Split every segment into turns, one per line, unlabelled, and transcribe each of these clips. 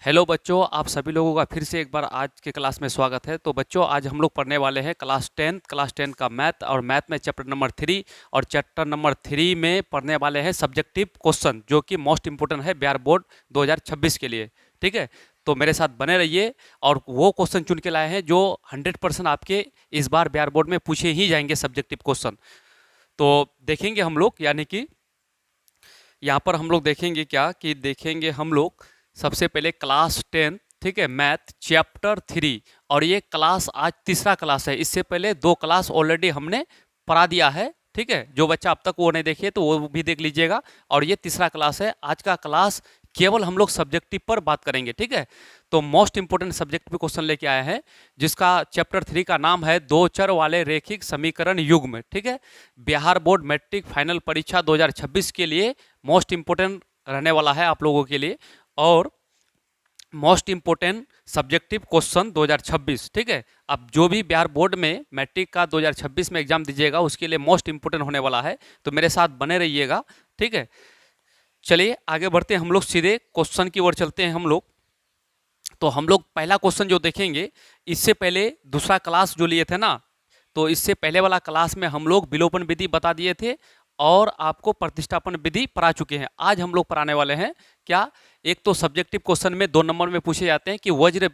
Hello बच्चों, आप सभी लोगों का फिर से एक बार आज के क्लास में स्वागत है। तो बच्चों, आज हम लोग पढ़ने वाले हैं क्लास 10 का मैथ, और मैथ में चैप्टर नंबर 3, और चैप्टर नंबर 3 में पढ़ने वाले हैं सब्जेक्टिव क्वेश्चन, जो कि मोस्ट इंपोर्टेंट है बिहार बोर्ड 2026 के लिए। ठीक है, तो मेरे साथ बने रहिए, और वो क्वेश्चन चुन के लाए हैं जो 100% आपके इस बार बिहार बोर्ड में पूछे ही जाएंगे सब्जेक्टिव क्वेश्चन। तो देखेंगे हम लोग, यानी कि यहाँ पर हम लोग देखेंगे क्या कि देखेंगे हम लोग सबसे पहले क्लास 10, ठीक है, मैथ चैप्टर 3। और ये क्लास आज तीसरा क्लास है। इससे पहले 2 क्लास ऑलरेडी हमने पढ़ा दिया है। ठीक है, जो बच्चा अब तक वो नहीं देखे तो वो भी देख लीजिएगा। और ये तीसरा क्लास है। आज का क्लास केवल हम लोग सब्जेक्टिव पर बात करेंगे। ठीक है, तो मोस्ट इंपोर्टेंट सब्जेक्टिव क्वेश्चन लेके आए हैं, जिसका चैप्टर 3 का नाम है दो चर वाले रैखिक समीकरण युग्म। ठीक है, बिहार बोर्ड मैट्रिक फाइनल परीक्षा 2026 के लिए मोस्ट इंपोर्टेंट रहने वाला है आप लोगों के लिए, और मोस्ट इंपोर्टेंट सब्जेक्टिव क्वेश्चन 2026। ठीक है, अब जो भी बिहार बोर्ड में मैट्रिक का 2026 में एग्जाम दीजिएगा उसके लिए मोस्ट इंपोर्टेंट होने वाला है। तो मेरे साथ बने रहिएगा। ठीक है, चलिए आगे बढ़ते हैं, हम लोग सीधे क्वेश्चन की ओर चलते हैं हम लोग। तो हम लोग पहला क्वेश्चन जो देखेंगे, इससे पहले दूसरा क्लास जो लिए थे ना, तो इससे पहले वाला क्लास में हम लोग विलोपन विधि बता दिए थे और आपको प्रतिष्ठापन विधि पढ़ा चुके हैं। आज हम लोग पढ़ाने वाले हैं क्या, एक तो सब्जेक्टिव क्वेश्चन में 2 नंबर में पूछे जाते हैं कि वज्र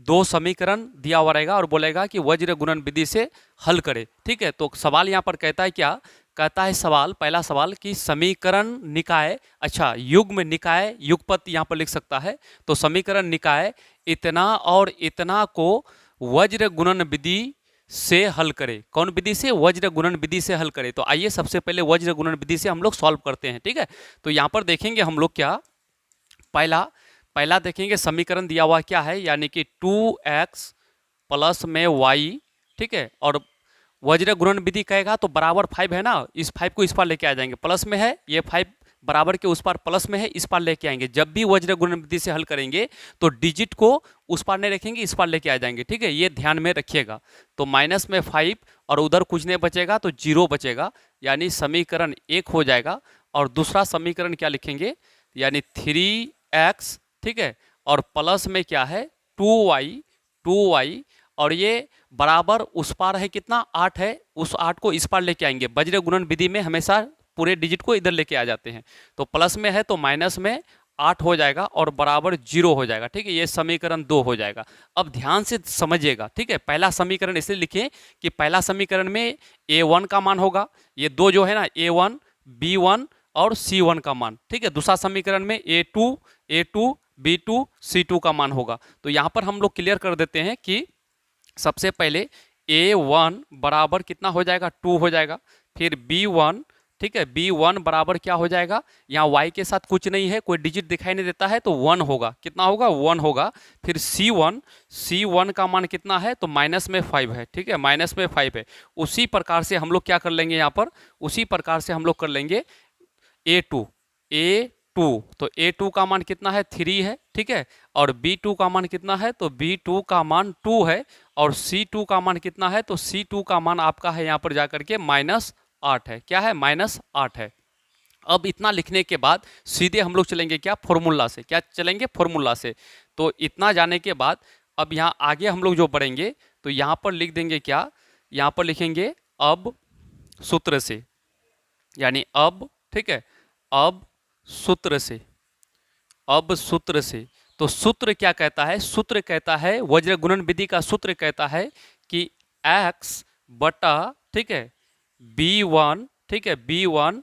2 समीकरण दिया हुआ रहेगा और बोलेगा कि वज्र गुणन विधि से हल करे। ठीक है, तो सवाल यहाँ पर कहता है क्या, कहता है सवाल, पहला सवाल कि समीकरण निकाय, अच्छा युग्म निकाय युगपत यहाँ पर लिख सकता है। तो समीकरण निकाय इतना और इतना को वज्र गुणन विधि से हल करे। कौन विधि से? वज्र गुणन विधि से हल करे। तो आइए सबसे पहले वज्र गुणन विधि से हम लोग सॉल्व करते हैं। ठीक है, तो यहाँ पर देखेंगे हम लोग क्या, पहला देखेंगे समीकरण दिया हुआ क्या है, यानी कि 2x प्लस में y। ठीक है, और वज्र गुणन विधि कहेगा तो बराबर 5 है ना, इस 5 को इस पार लेके आ जाएंगे, प्लस में है ये 5 बराबर के उस पार प्लस में है, इस पार लेके आएंगे। जब भी वज्र गुणन विधि से हल करेंगे तो डिजिट को उस पार नहीं रखेंगे, इस पार लेके आ जाएंगे। ठीक है, ये ध्यान में रखिएगा। तो माइनस में 5 और उधर कुछ नहीं बचेगा तो 0 बचेगा, यानी समीकरण 1 हो जाएगा। और दूसरा समीकरण क्या लिखेंगे, यानी 3x, ठीक है, और प्लस में क्या है 2y, और ये बराबर उस पार है कितना 8 है, उस 8 को इस पार लेके आएंगे। वज्र गुणन विधि में हमेशा पूरे डिजिट को इधर लेके आ जाते हैं। तो प्लस में है तो माइनस में 8 हो जाएगा और बराबर 0 हो जाएगा। ठीक है, ये समीकरण 2 हो जाएगा। अब ध्यान से समझिएगा। ठीक है, पहला समीकरण इसलिए लिखें कि पहला समीकरण में a1 का मान होगा, ये दो जो है ना a1 b1 और c1 का मान। ठीक है, दूसरा समीकरण में a2 b2 c2 का मान होगा। तो यहाँ पर हम लोग क्लियर कर देते हैं कि सबसे पहले a1 बराबर कितना हो जाएगा 2 हो जाएगा, फिर b1, ठीक है, b1 बराबर क्या हो जाएगा, यहाँ y के साथ कुछ नहीं है, कोई डिजिट दिखाई नहीं देता है तो 1 होगा, कितना होगा 1 होगा। फिर c1 का मान कितना है तो माइनस में 5 है। ठीक है, माइनस में 5 है। उसी प्रकार से हम लोग क्या कर लेंगे, यहाँ पर उसी प्रकार से हम लोग कर लेंगे a2, तो a2 का मान कितना है 3 है। ठीक है, और b2 का मान कितना है तो b2 का मान 2 है, और c2 का मान कितना है तो c2 का मान आपका है यहाँ पर जाकर के -8 है। क्या है, -8 है। अब इतना लिखने के बाद सीधे हम लोग चलेंगे क्या, फॉर्मूला से। क्या चलेंगे, फॉर्मूला से। तो इतना जाने के बाद अब यहाँ आगे हम लोग जो पढ़ेंगे तो यहाँ पर लिख देंगे क्या, यहाँ पर लिखेंगे अब सूत्र से, यानी अब, ठीक है, अब सूत्र से, अब सूत्र से। तो सूत्र क्या कहता है, सूत्र कहता है, वज्र गुणन विधि का सूत्र कहता है कि x बटा, ठीक है, b1, ठीक है, b1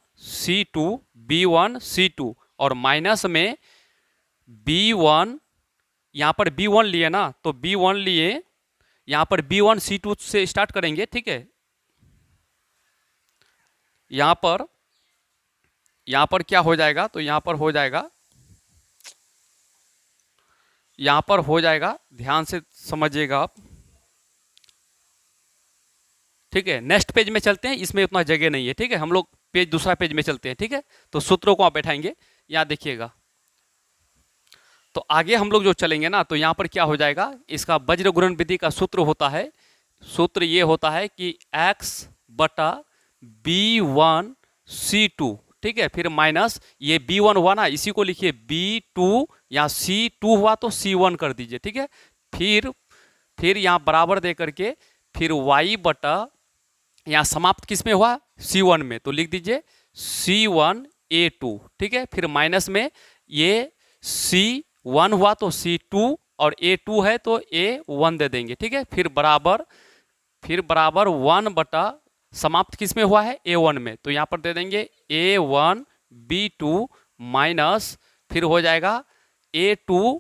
c2 और माइनस में b1, यहाँ पर b1 लिए ना तो b1 लिए, यहाँ पर b1 c2 से स्टार्ट करेंगे। ठीक है, यहाँ पर क्या हो जाएगा तो यहाँ पर हो जाएगा, ध्यान से समझिएगा आप। ठीक है, नेक्स्ट पेज में चलते हैं, इसमें उतना जगह नहीं है। ठीक है, हम लोग दूसरा पेज में चलते हैं। ठीक है, तो सूत्रों को आप बैठाएंगे, यहाँ देखिएगा। तो आगे हम लोग जो चलेंगे ना तो यहाँ पर क्या हो जाएगा, इसका वज्र गुणन विधि का सूत्र होता है, सूत्र ये होता है कि x बटा b1 c2, ठीक है, फिर माइनस ये B1 हुआ ना, इसी को लिखिए B2, यहाँ C2 हुआ तो C1 कर दीजिए, ठीक है। फिर यहाँ बराबर दे करके फिर y बटा यहाँ समाप्त किस में हुआ, C1 में, तो लिख दीजिए C1A2, ठीक है। फिर माइनस में ये C1 हुआ तो C2 और A2 है तो A1 दे देंगे, ठीक है। फिर बराबर 1 बटा समाप्त किस में हुआ है, A1 में, तो यहाँ पर दे देंगे A1 B2 माइनस फिर हो जाएगा A2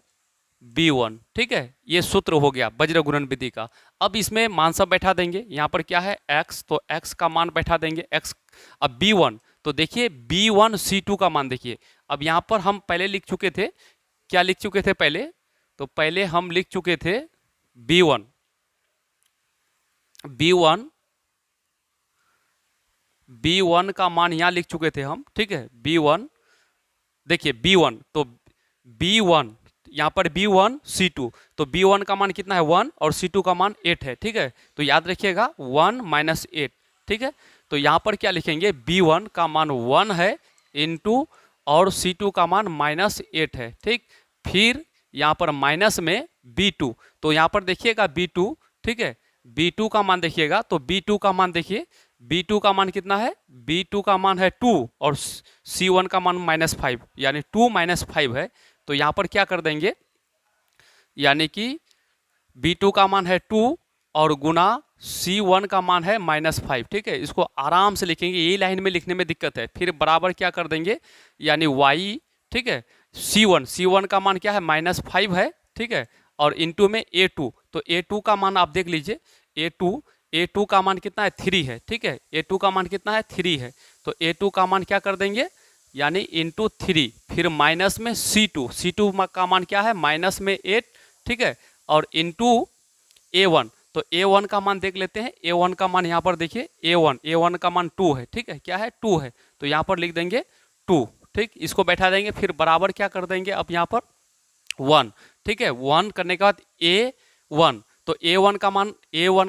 B1, ठीक है। ये सूत्र हो गया वज्र गुणन विधि का। अब इसमें मान सब बैठा देंगे, यहाँ पर क्या है x, तो x का मान बैठा देंगे x। अब B1 तो देखिए B1 C2 का मान देखिए। अब यहाँ पर हम पहले लिख चुके थे, क्या लिख चुके थे पहले, तो पहले हम लिख चुके थे B1 का मान यहाँ लिख चुके थे हम, ठीक है। B1 देखिए B1 तो B1 यहाँ पर B1 C2, तो B1 का मान कितना है 1 और C2 का मान 8 है, ठीक है। तो याद रखिएगा 1 माइनस 8, ठीक है। तो यहाँ पर क्या लिखेंगे, B1 का मान 1 है इंटू और C2 का मान -8 है, ठीक। फिर यहाँ पर माइनस में B2, तो यहाँ पर देखिएगा B2, ठीक है। B2 का मान देखिएगा, तो B2 का मान देखिए, B2 का मान कितना है, B2 का मान है 2 और C1 का मान -5, यानी 2 - 5 है। तो यहाँ पर क्या कर देंगे, यानी कि B2 का मान है 2 और गुना C1 का मान है -5, ठीक है। इसको आराम से लिखेंगे, यही लाइन में लिखने में दिक्कत है। फिर बराबर क्या कर देंगे, यानी y, ठीक है, C1 का मान क्या है -5 है, ठीक है, और इंटू में A2, तो A2 का मान आप देख लीजिए, A2 का मान कितना है 3 है, ठीक है। A2 का मान कितना है 3 है, तो A2 का मान क्या कर देंगे, यानी इंटू 3, फिर माइनस में C2 का मान क्या है माइनस में 8, ठीक है, और इंटू A1, तो A1 का मान देख लेते हैं। A1 का मान यहाँ पर देखिए A1 का मान 2 है, ठीक है, क्या है 2 है, तो यहाँ पर लिख देंगे 2, ठीक। इसको बैठा देंगे, फिर बराबर क्या कर देंगे, अब यहाँ पर 1, ठीक है। 1 करने के बाद A1, तो A1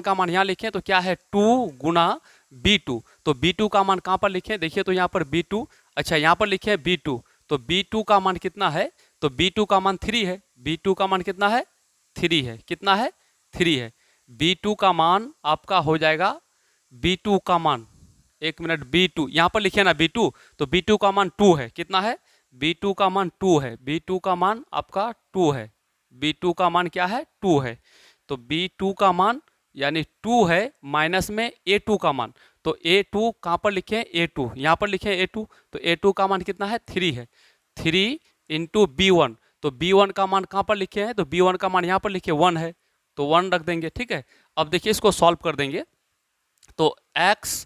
का मान यहाँ लिखें, तो क्या है 2 गुना B2, तो B2 का मान कहाँ पर लिखें, देखिए तो यहाँ पर B2, अच्छा यहाँ पर लिखे B2, तो B2 का मान कितना है, तो B2 का मान 3 है, B2 का मान कितना है 3 है, कितना है 3 है। B2 का मान आपका हो जाएगा, B2 का मान, एक मिनट, B2 यहाँ पर लिखे ना B2, तो B2 का मान 2 है, कितना है, B2 का मान 2 है, B2 का मान आपका 2 है, B2 का मान क्या है 2 है, तो B2 का मान यानी 2 है माइनस में A2 का मान, तो A2 कहाँ पर लिखे, A2 यहाँ पर लिखे A2, तो A2 का मान कितना है 3 है, 3 इंटू B1, तो B1 का मान कहाँ पर लिखे हैं, तो B1 का मान यहाँ पर लिखे 1 है, तो 1 रख देंगे, ठीक है। अब देखिए इसको सॉल्व कर देंगे, तो x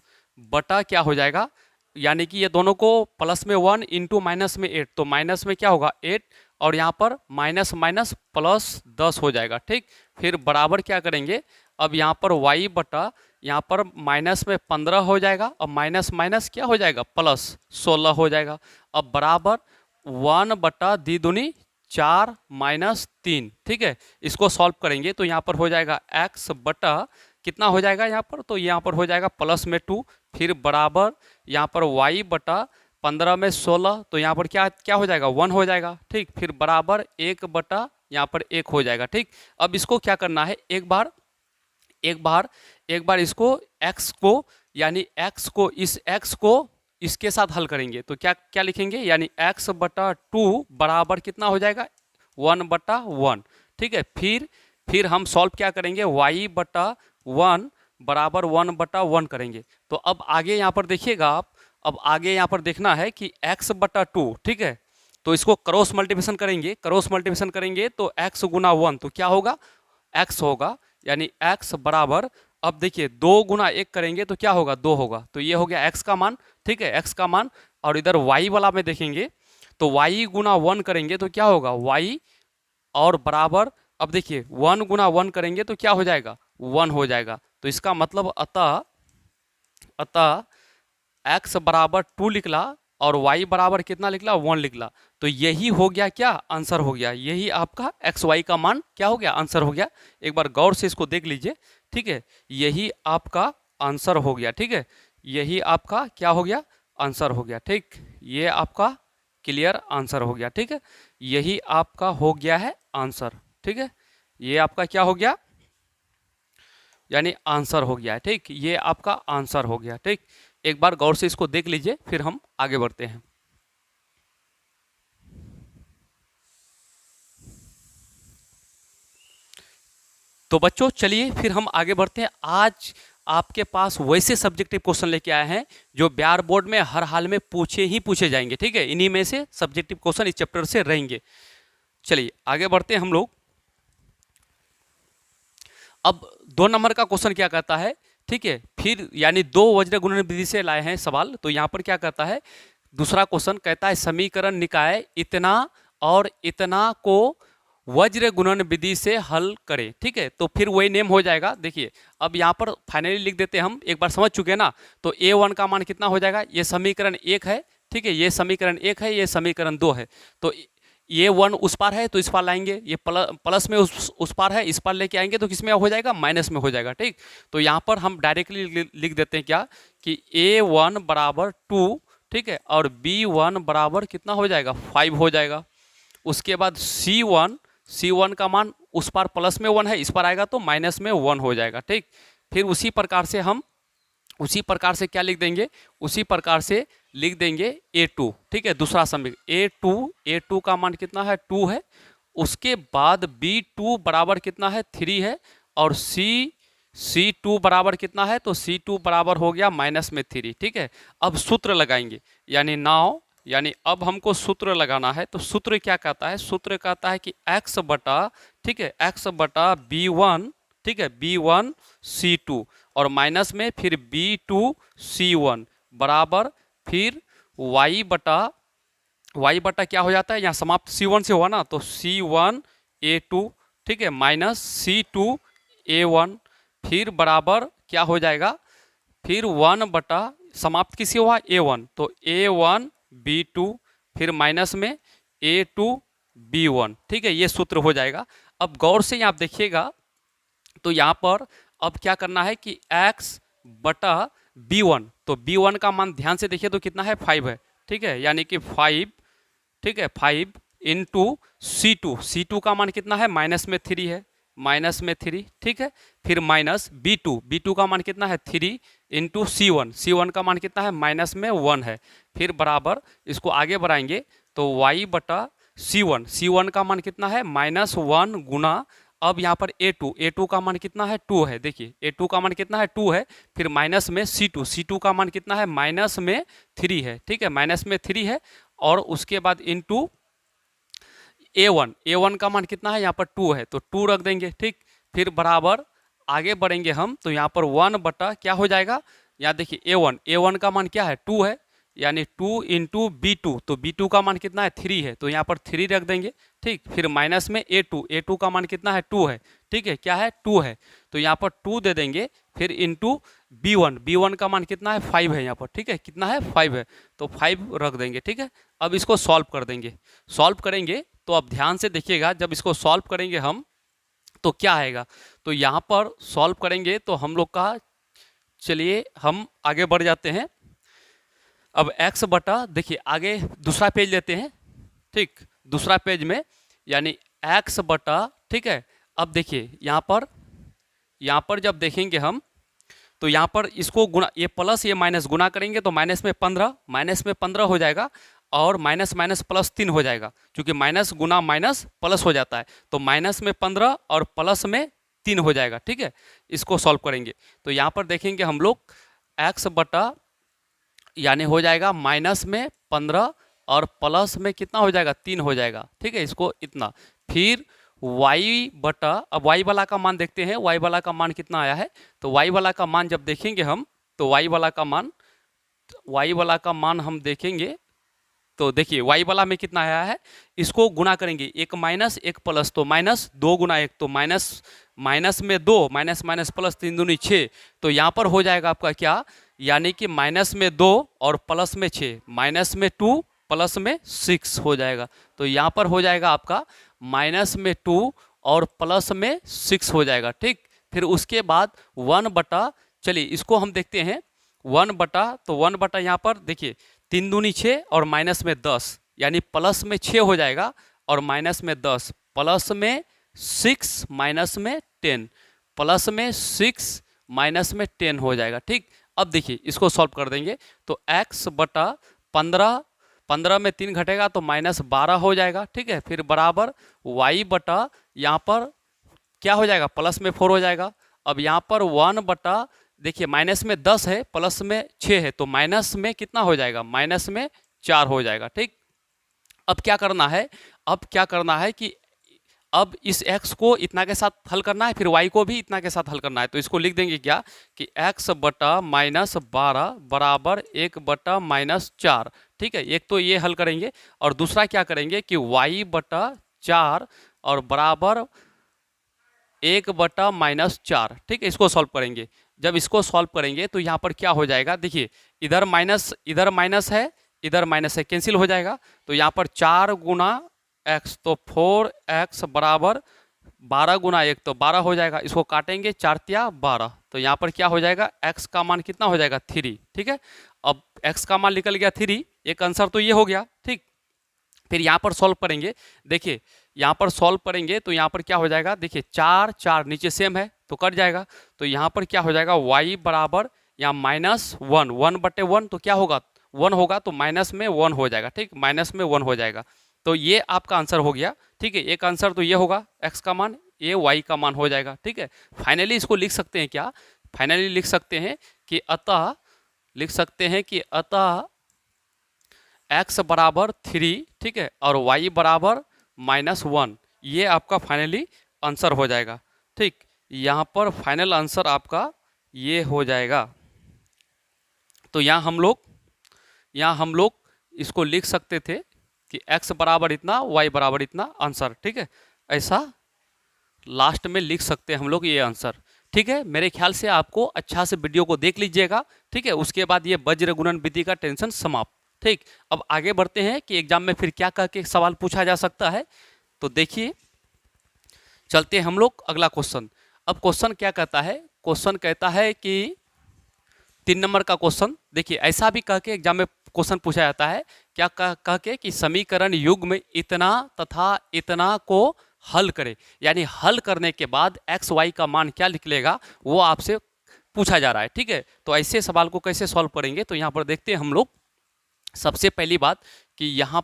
बटा क्या हो जाएगा, यानी कि ये दोनों को प्लस में 1 इंटू माइनस में 8, तो माइनस में क्या होगा 8 और यहाँ पर माइनस माइनस प्लस 10 हो जाएगा, ठीक। फिर बराबर क्या करेंगे, अब यहाँ पर y बटा यहाँ पर माइनस में 15 हो जाएगा, अब माइनस माइनस क्या हो जाएगा प्लस 16 हो जाएगा। अब बराबर 1 बटा दी दूनी 4 माइनस 3, ठीक है। इसको सॉल्व करेंगे तो यहाँ पर हो जाएगा x बटा कितना हो जाएगा यहाँ पर, तो यहाँ पर हो जाएगा प्लस में 2, फिर बराबर यहाँ पर y बटा 15 में 16, तो यहाँ पर क्या हो जाएगा 1 हो जाएगा, ठीक। फिर बराबर 1 बटा यहाँ पर 1 हो जाएगा, ठीक। अब इसको क्या करना है, एक बार इसको x को, यानी x को इस x को इसके साथ हल करेंगे, तो क्या लिखेंगे, यानी x बटा 2 बराबर कितना हो जाएगा 1 बटा 1, ठीक है। फिर हम सॉल्व क्या करेंगे, y बटा 1 बराबर 1 बटा 1 करेंगे। तो अब आगे यहाँ पर देखिएगा आप, अब आगे यहाँ पर देखना है कि x बटा 2, ठीक है, तो इसको क्रॉस मल्टीप्लिकेशन करेंगे तो x गुना 1, तो क्या होगा x होगा, यानी x बराबर, अब देखिए 2 गुना 1 करेंगे तो क्या होगा 2 होगा, तो ये हो गया x का मान, ठीक है, x का मान। और इधर y वाला में देखेंगे तो y गुना 1 करेंगे तो क्या होगा y, और बराबर, अब देखिए 1 गुना 1 करेंगे तो क्या हो जाएगा 1 हो जाएगा। तो इसका मतलब अतः x बराबर 2 लिखला और y बराबर कितना लिखला 1 लिखला, तो यही हो गया क्या आंसर हो गया, यही आपका एक्स वाई का मान क्या हो गया आंसर हो गया। एक बार गौर से इसको देख लीजिए, ठीक है, यही आपका आंसर हो गया, ठीक है, यही आपका क्या हो गया आंसर हो गया। ठीक, ये आपका क्लियर आंसर हो गया। ठीक है, यही आपका हो गया है आंसर। ठीक है, ये आपका क्या हो गया, यानी आंसर हो गया है। ठीक, ये आपका आंसर हो गया। ठीक, एक बार गौर से इसको देख लीजिए, फिर हम आगे बढ़ते हैं। तो बच्चों चलिए फिर हम आगे बढ़ते हैं। आज आपके पास वैसे सब्जेक्टिव क्वेश्चन लेके आए हैं जो बिहार बोर्ड में हर हाल में पूछे जाएंगे। ठीक है, इन्हीं में से सब्जेक्टिव क्वेश्चन इस चैप्टर से रहेंगे। चलिए आगे बढ़ते हैं हम लोग। अब 2 नंबर का क्वेश्चन क्या कहता है, ठीक है, फिर यानी 2 वज्र गुणन विधि से लाए हैं सवाल। तो यहां पर क्या कहता है, दूसरा क्वेश्चन कहता है समीकरण निकाय इतना और इतना को वज्र गुणन विधि से हल करें। ठीक है, तो फिर वही नेम हो जाएगा। देखिए अब यहाँ पर फाइनली लिख देते हैं, हम एक बार समझ चुके हैं ना। तो a1 का मान कितना हो जाएगा, ये समीकरण 1 है। ठीक है, ये समीकरण 1 है, ये समीकरण 2 है। तो ये 1 उस पार है तो इस पार लाएंगे, ये प्लस में उस पार है, इस पार लेके आएंगे तो किस में हो जाएगा, माइनस में हो जाएगा। ठीक, तो यहाँ पर हम डायरेक्टली लिख देते हैं क्या कि a1 बराबर 2, ठीक है, और b1 बराबर कितना हो जाएगा, 5 हो जाएगा। उसके बाद C1 का मान उस पार प्लस में 1 है, इस पर आएगा तो माइनस में 1 हो जाएगा। ठीक, फिर उसी प्रकार से क्या लिख देंगे, उसी प्रकार से लिख देंगे A2। ठीक है, दूसरा समीकरण A2 का मान कितना है, 2 है। उसके बाद B2 बराबर कितना है, 3 है। और C2 बराबर कितना है, तो C2 बराबर हो गया माइनस में 3। ठीक है, अब सूत्र लगाएंगे, यानी अब हमको सूत्र लगाना है। तो सूत्र क्या कहता है, सूत्र कहता है कि x बटा, ठीक है, x बटा B1, ठीक है, B1 C2 और माइनस में फिर B2 C1 बराबर फिर y बटा क्या हो जाता है, यहाँ समाप्त C1 से हुआ ना, तो C1 A2, ठीक है, माइनस C2 A1 फिर बराबर क्या हो जाएगा, फिर 1 बटा समाप्त किसी हुआ A1, तो A1 B2 फिर माइनस में A2 B1। ठीक है, ये सूत्र हो जाएगा। अब गौर से आप देखिएगा, तो यहाँ पर अब क्या करना है कि x बटा B1, तो B1 का मान ध्यान से देखिए तो कितना है, 5 है। ठीक है, यानी कि 5, ठीक है, 5 इंटू C2 का मान कितना है, माइनस में 3 है, माइनस में 3। ठीक है, फिर माइनस B2 का मान कितना है, 3 इंटू C1 का मान कितना है, माइनस में 1 है। फिर बराबर इसको आगे बढ़ाएंगे तो y बटा C1 का मान कितना है, -1 गुना, अब यहाँ पर A2 का मान कितना है, 2 है। देखिए A2 का मान कितना है, 2 है। फिर माइनस में C2 का मान कितना है, माइनस में 3 है। ठीक है, माइनस में 3 है। और उसके बाद इंटू A1 का मान कितना है, यहाँ पर 2 है, तो 2 रख देंगे। ठीक, फिर बराबर आगे बढ़ेंगे हम, तो यहाँ पर 1 बटा क्या हो जाएगा, यहाँ देखिए A1 का मान क्या है, 2 है, यानी 2 इंटू B2, तो B2 का मान कितना है, 3 है, तो यहाँ पर 3 रख देंगे। ठीक, फिर माइनस में A2 का मान कितना है, 2 है। ठीक है, क्या है, 2 है, तो यहाँ पर 2 दे देंगे। फिर इंटू B1 का मान कितना है, 5 है यहाँ पर। ठीक है, कितना है, 5 है, तो 5 रख देंगे। ठीक है, अब इसको सॉल्व कर देंगे। सॉल्व करेंगे तो अब ध्यान से देखिएगा, जब इसको सॉल्व करेंगे हम तो क्या आएगा, तो यहाँ पर सॉल्व करेंगे तो हम लोग का, चलिए हम आगे बढ़ जाते हैं। अब x बटा, देखिए आगे दूसरा पेज लेते हैं। ठीक, दूसरा पेज में यानी x बटा, ठीक है, अब देखिए यहाँ पर जब देखेंगे हम, तो यहाँ पर इसको गुणा, ये प्लस ये माइनस गुना करेंगे तो माइनस में 15 हो जाएगा, और माइनस माइनस प्लस 3 हो जाएगा, क्योंकि माइनस गुना माइनस प्लस हो जाता है, तो माइनस में 15 और प्लस में 3 हो जाएगा। ठीक है, इसको सॉल्व करेंगे तो यहाँ पर देखेंगे हम लोग x बटा, यानी हो जाएगा माइनस में 15 और प्लस में कितना हो जाएगा, 3 हो जाएगा। ठीक है, इसको इतना, फिर y बटा, अब y वाला का मान देखते हैं, y वाला का मान कितना आया है, तो y वाला का मान जब देखेंगे हम, तो y वाला का मान हम देखेंगे, तो देखिए y वाला में कितना आया है, इसको गुना करेंगे, एक माइनस एक प्लस, तो माइनस 2 गुना 1, तो माइनस में 2, माइनस माइनस प्लस 3 दूनी 6, तो यहाँ पर हो जाएगा आपका क्या, यानी कि माइनस में 2 और प्लस में 6, माइनस में 2 प्लस में 6 हो जाएगा। तो यहाँ पर हो जाएगा आपका माइनस में 2 और प्लस में 6 हो जाएगा। ठीक, फिर उसके बाद 1 बटा, चलिए इसको हम देखते हैं, वन बटा यहाँ पर देखिए 3 दूनी 6 और माइनस में 10, यानी प्लस में 6 हो जाएगा और माइनस में 10, प्लस में 6 माइनस में 10, प्लस में 6 माइनस में 10 हो जाएगा। ठीक, अब देखिए इसको सॉल्व कर देंगे तो x बटा 15, 15 में 3 घटेगा तो माइनस 12 हो जाएगा। ठीक है, फिर बराबर y बटा यहाँ पर क्या हो जाएगा, प्लस में 4 हो जाएगा। अब यहाँ पर 1 बटा देखिए माइनस में 10 है, प्लस में 6 है, तो माइनस में कितना हो जाएगा, माइनस में 4 हो जाएगा। ठीक, अब क्या करना है, अब क्या करना है कि अब इस x को इतना के साथ हल करना है, फिर y को भी इतना के साथ हल करना है। तो इसको लिख देंगे क्या कि x बटा माइनस 12 बराबर 1 बटा माइनस 4। ठीक है, एक तो ये हल करेंगे और दूसरा क्या करेंगे कि y बटा 4 और बराबर 1 बटा माइनस 4। ठीक है, इसको सॉल्व करेंगे। जब इसको सॉल्व करेंगे तो यहाँ पर क्या हो जाएगा, देखिए इधर माइनस है, इधर माइनस है, कैंसिल हो जाएगा। तो यहाँ पर 4 गुना x तो 4x बराबर 12 गुना 1 तो 12 हो जाएगा। इसको काटेंगे 4 तिया 12, तो यहाँ पर क्या हो जाएगा, x का मान कितना हो जाएगा 3। ठीक है, अब x का मान निकल गया 3, एक आंसर तो ये हो गया। ठीक, फिर यहाँ पर सॉल्व करेंगे, देखिए यहाँ पर सॉल्व करेंगे तो यहाँ पर क्या हो जाएगा, देखिए 4 4 नीचे सेम है तो कट जाएगा। तो यहाँ पर क्या हो जाएगा, y बराबर यहाँ -1, 1 बटे 1 तो क्या होगा 1 होगा, तो माइनस में 1 हो जाएगा। ठीक, माइनस में 1 हो जाएगा। तो ये आपका आंसर हो गया। ठीक है, एक आंसर तो ये होगा x का मान, ये y का मान हो जाएगा। ठीक है, फाइनली इसको लिख सकते हैं क्या, फाइनली लिख सकते हैं कि अतः, लिख सकते हैं कि अतः x बराबर 3, ठीक है, और y बराबर -1, ये आपका फाइनली आंसर हो जाएगा। ठीक, यहाँ पर फाइनल आंसर आपका ये हो जाएगा। तो यहाँ हम लोग इसको लिख सकते थे कि x बराबर इतना, y बराबर इतना आंसर। ठीक है, ऐसा लास्ट में लिख सकते हैं हम लोग ये आंसर। ठीक है, मेरे ख्याल से आपको अच्छा से वीडियो को देख लीजिएगा। ठीक है, उसके बाद ये वज्र गुणन विधि का टेंशन समाप्त। ठीक, अब आगे बढ़ते हैं कि एग्जाम में फिर क्या कह के सवाल पूछा जा सकता है। तो देखिए चलते हैं हम लोग अगला क्वेश्चन। अब क्वेश्चन क्या कहता है, क्वेश्चन कहता है कि 3 नंबर का क्वेश्चन, देखिए ऐसा भी कह के एग्जाम में क्वेश्चन पूछा जाता है, क्या कह के कि समीकरण युग्म इतना तथा इतना को हल करे, यानी हल करने के बाद एक्स वाई का मान क्या निकलेगा वो आपसे पूछा जा रहा है। ठीक है, तो ऐसे सवाल को कैसे सॉल्व करेंगे, तो यहाँ पर देखते हैं हम लोग। सबसे पहली बात कि यहाँ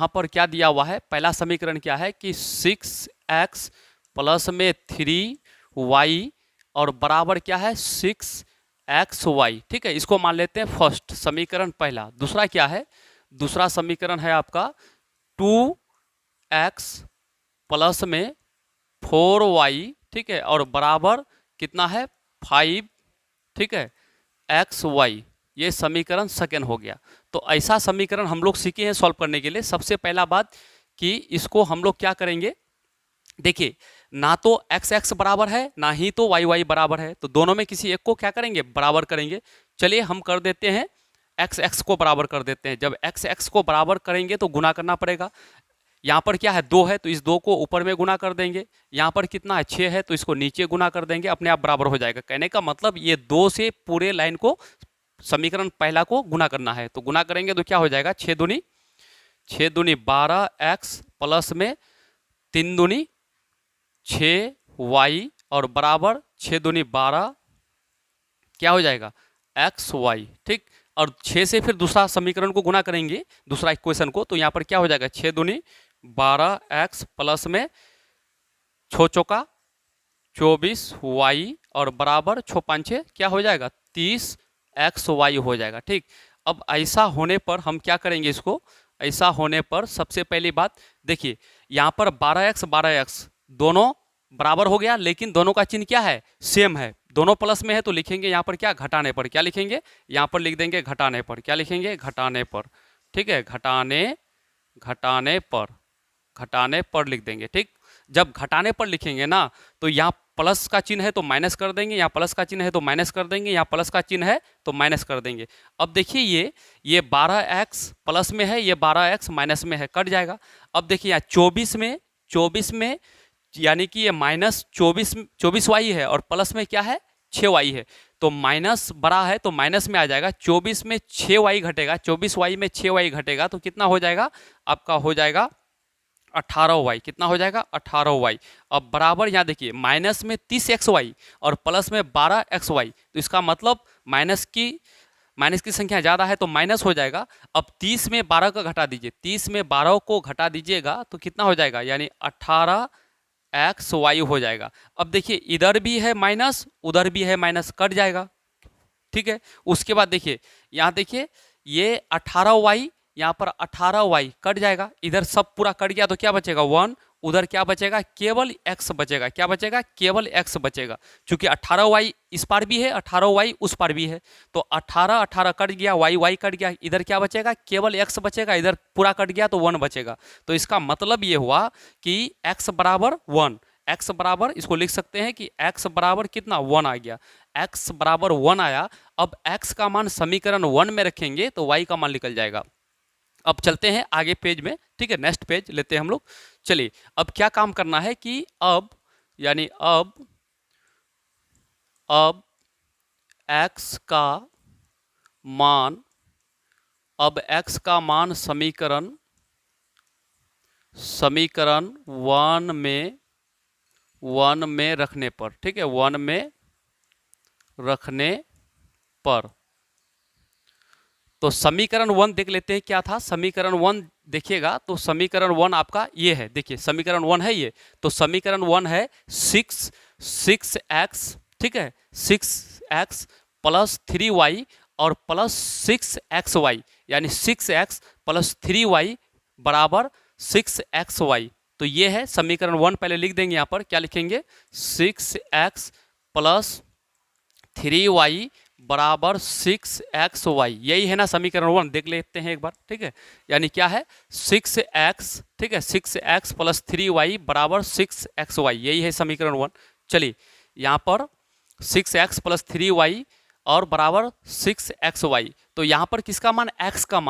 पर क्या दिया हुआ है, पहला समीकरण क्या है कि 6x प्लस में 3y और बराबर क्या है 6xy। ठीक है, इसको मान लेते हैं फर्स्ट समीकरण पहला। दूसरा क्या है, दूसरा समीकरण है आपका 2x प्लस में 4y, ठीक है, और बराबर कितना है 5, ठीक है, xy। ये समीकरण सेकेंड हो गया। तो ऐसा समीकरण हम लोग सीखे हैं सॉल्व करने के लिए। सबसे पहला बात कि इसको हम लोग क्या करेंगे, देखिए ना तो x x बराबर है ना ही तो y y बराबर है, तो दोनों में किसी एक को क्या करेंगे, बराबर करेंगे। चलिए हम कर देते हैं x x को बराबर कर देते हैं। जब x x को बराबर करेंगे तो गुना करना पड़ेगा। यहाँ पर क्या है 2 है तो इस 2 को ऊपर में गुना कर देंगे। यहाँ पर कितना है 6 है तो इसको नीचे गुना कर देंगे, अपने आप बराबर हो जाएगा। कहने का मतलब ये 2 से पूरे लाइन को, समीकरण पहला को गुना करना है। तो गुना करेंगे तो क्या हो जाएगा 6 दूनी 12x प्लस में 3 दूनी 6y और बराबर 6 दूनी 12 क्या हो जाएगा xy। ठीक, और 6 से फिर दूसरा समीकरण को गुना करेंगे, दूसरा इक्वेशन को, तो यहाँ पर क्या हो जाएगा 6 दूनी 12x प्लस में 6 चौका 24y और बराबर 6 5 6 क्या हो जाएगा 30xy हो जाएगा। ठीक, अब ऐसा होने पर हम क्या करेंगे, इसको ऐसा होने पर सबसे पहली बात देखिए यहाँ पर 12x दोनों बराबर हो गया, लेकिन दोनों का चिन्ह क्या है सेम है, दोनों प्लस में है, तो लिखेंगे यहाँ पर क्या घटाने पर, क्या लिखेंगे यहाँ पर लिख देंगे घटाने पर, क्या लिखेंगे घटाने पर। ठीक है, घटाने पर लिख देंगे। ठीक, जब घटाने पर लिखेंगे ना तो यहाँ प्लस का चिन्ह है तो माइनस कर देंगे, यहाँ प्लस का चिन्ह है तो माइनस कर देंगे, यहाँ प्लस का चिन्ह है तो माइनस कर देंगे। अब देखिए ये 12x प्लस में है, ये 12x माइनस में है, कट जाएगा। अब देखिए यहाँ 24 में यानी कि ये -24y है और प्लस में क्या है 6y है, तो माइनस बड़ा है तो माइनस में आ जाएगा। 24 में 6y घटेगा, 24y में 6y घटेगा तो कितना हो जाएगा आपका, हो जाएगा 18y। कितना हो जाएगा 18y। अब बराबर यहाँ देखिए माइनस में 30xy और प्लस में 12xy, तो इसका मतलब माइनस की संख्या ज़्यादा है तो माइनस हो जाएगा। अब 30 में 12 का घटा दीजिए, 30 में 12 को घटा दीजिएगा तो कितना हो जाएगा, यानी 18xy हो जाएगा। अब देखिए इधर भी है माइनस, उधर भी है माइनस, कट जाएगा, ठीक है। उसके बाद देखिए यहाँ देखिए ये 18y, यहाँ पर 18y कट जाएगा, इधर सब पूरा कट गया तो क्या बचेगा 1, उधर क्या बचेगा केवल x बचेगा। क्या बचेगा, केवल x बचेगा। चूंकि 18y इस पार भी है, 18y उस पार भी है, तो 18 कट गया, y कट गया, इधर क्या बचेगा केवल x बचेगा, इधर पूरा कट गया तो 1 बचेगा। तो इसका मतलब ये हुआ कि x बराबर 1, x बराबर इसको लिख सकते हैं कि x बराबर कितना 1 आ गया, x बराबर 1 आया। अब x का मान समीकरण 1 में रखेंगे तो y का मान निकल जाएगा। अब चलते हैं आगे पेज में, ठीक है, नेक्स्ट पेज लेते हैं हम लोग। चलिए अब क्या काम करना है कि अब यानी अब x का मान, अब x का मान समीकरण 1 में रखने पर, ठीक है, 1 में रखने पर, तो समीकरण 1 देख लेते हैं क्या था। समीकरण 1 देखिएगा तो समीकरण 1 आपका ये है, देखिए समीकरण 1 है ये, तो समीकरण 1 है 6x, ठीक है, 6x प्लस 3y और प्लस 6xy, यानी 6x प्लस 3y बराबर 6xy। तो ये है समीकरण 1। पहले लिख देंगे यहाँ पर, क्या लिखेंगे 6x प्लस 3y बराबर 6xy, यही है ना समीकरण 1। देख लेते हैं एक बार, ठीक है, यानी क्या है 6x, ठीक है, 6x प्लस 3y बराबर 6xy, यही है समीकरण 1। चलिए यहाँ पर 6x प्लस 3y और बराबर 6xy, तो यहाँ पर किसका मान, x का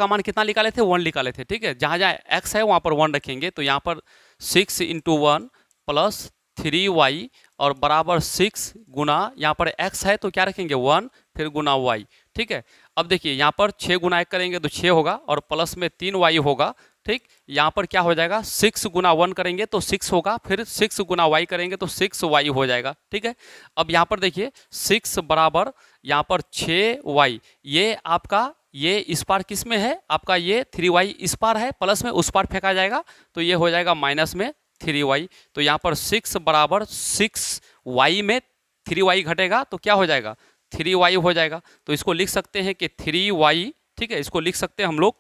मान कितना निकाले थे 1 निकाले थे, ठीक है, जहाँ जहाँ x है वहाँ पर 1 रखेंगे। तो यहाँ पर 6 × 1 प्लस 3y और बराबर 6 गुना, यहाँ पर x है तो क्या रखेंगे 1 फिर गुना y, ठीक है। अब देखिए यहाँ पर 6 गुना 1 करेंगे तो 6 होगा और प्लस में 3y होगा, ठीक। यहाँ पर क्या हो जाएगा 6 गुना 1 करेंगे तो 6 होगा, फिर 6 गुना y करेंगे तो 6y हो जाएगा, ठीक है। अब यहाँ पर देखिए 6 बराबर यहाँ पर 6y, ये आपका ये इस पार किस में है आपका, ये 3y इस पार है, प्लस में उस पार फेंका जाएगा तो ये हो जाएगा माइनस में 3y। तो यहाँ पर 6 बराबर 6y में 3y घटेगा तो क्या हो जाएगा 3y हो जाएगा। तो इसको लिख सकते हैं कि 3y, ठीक है, इसको लिख सकते हैं हम लोग,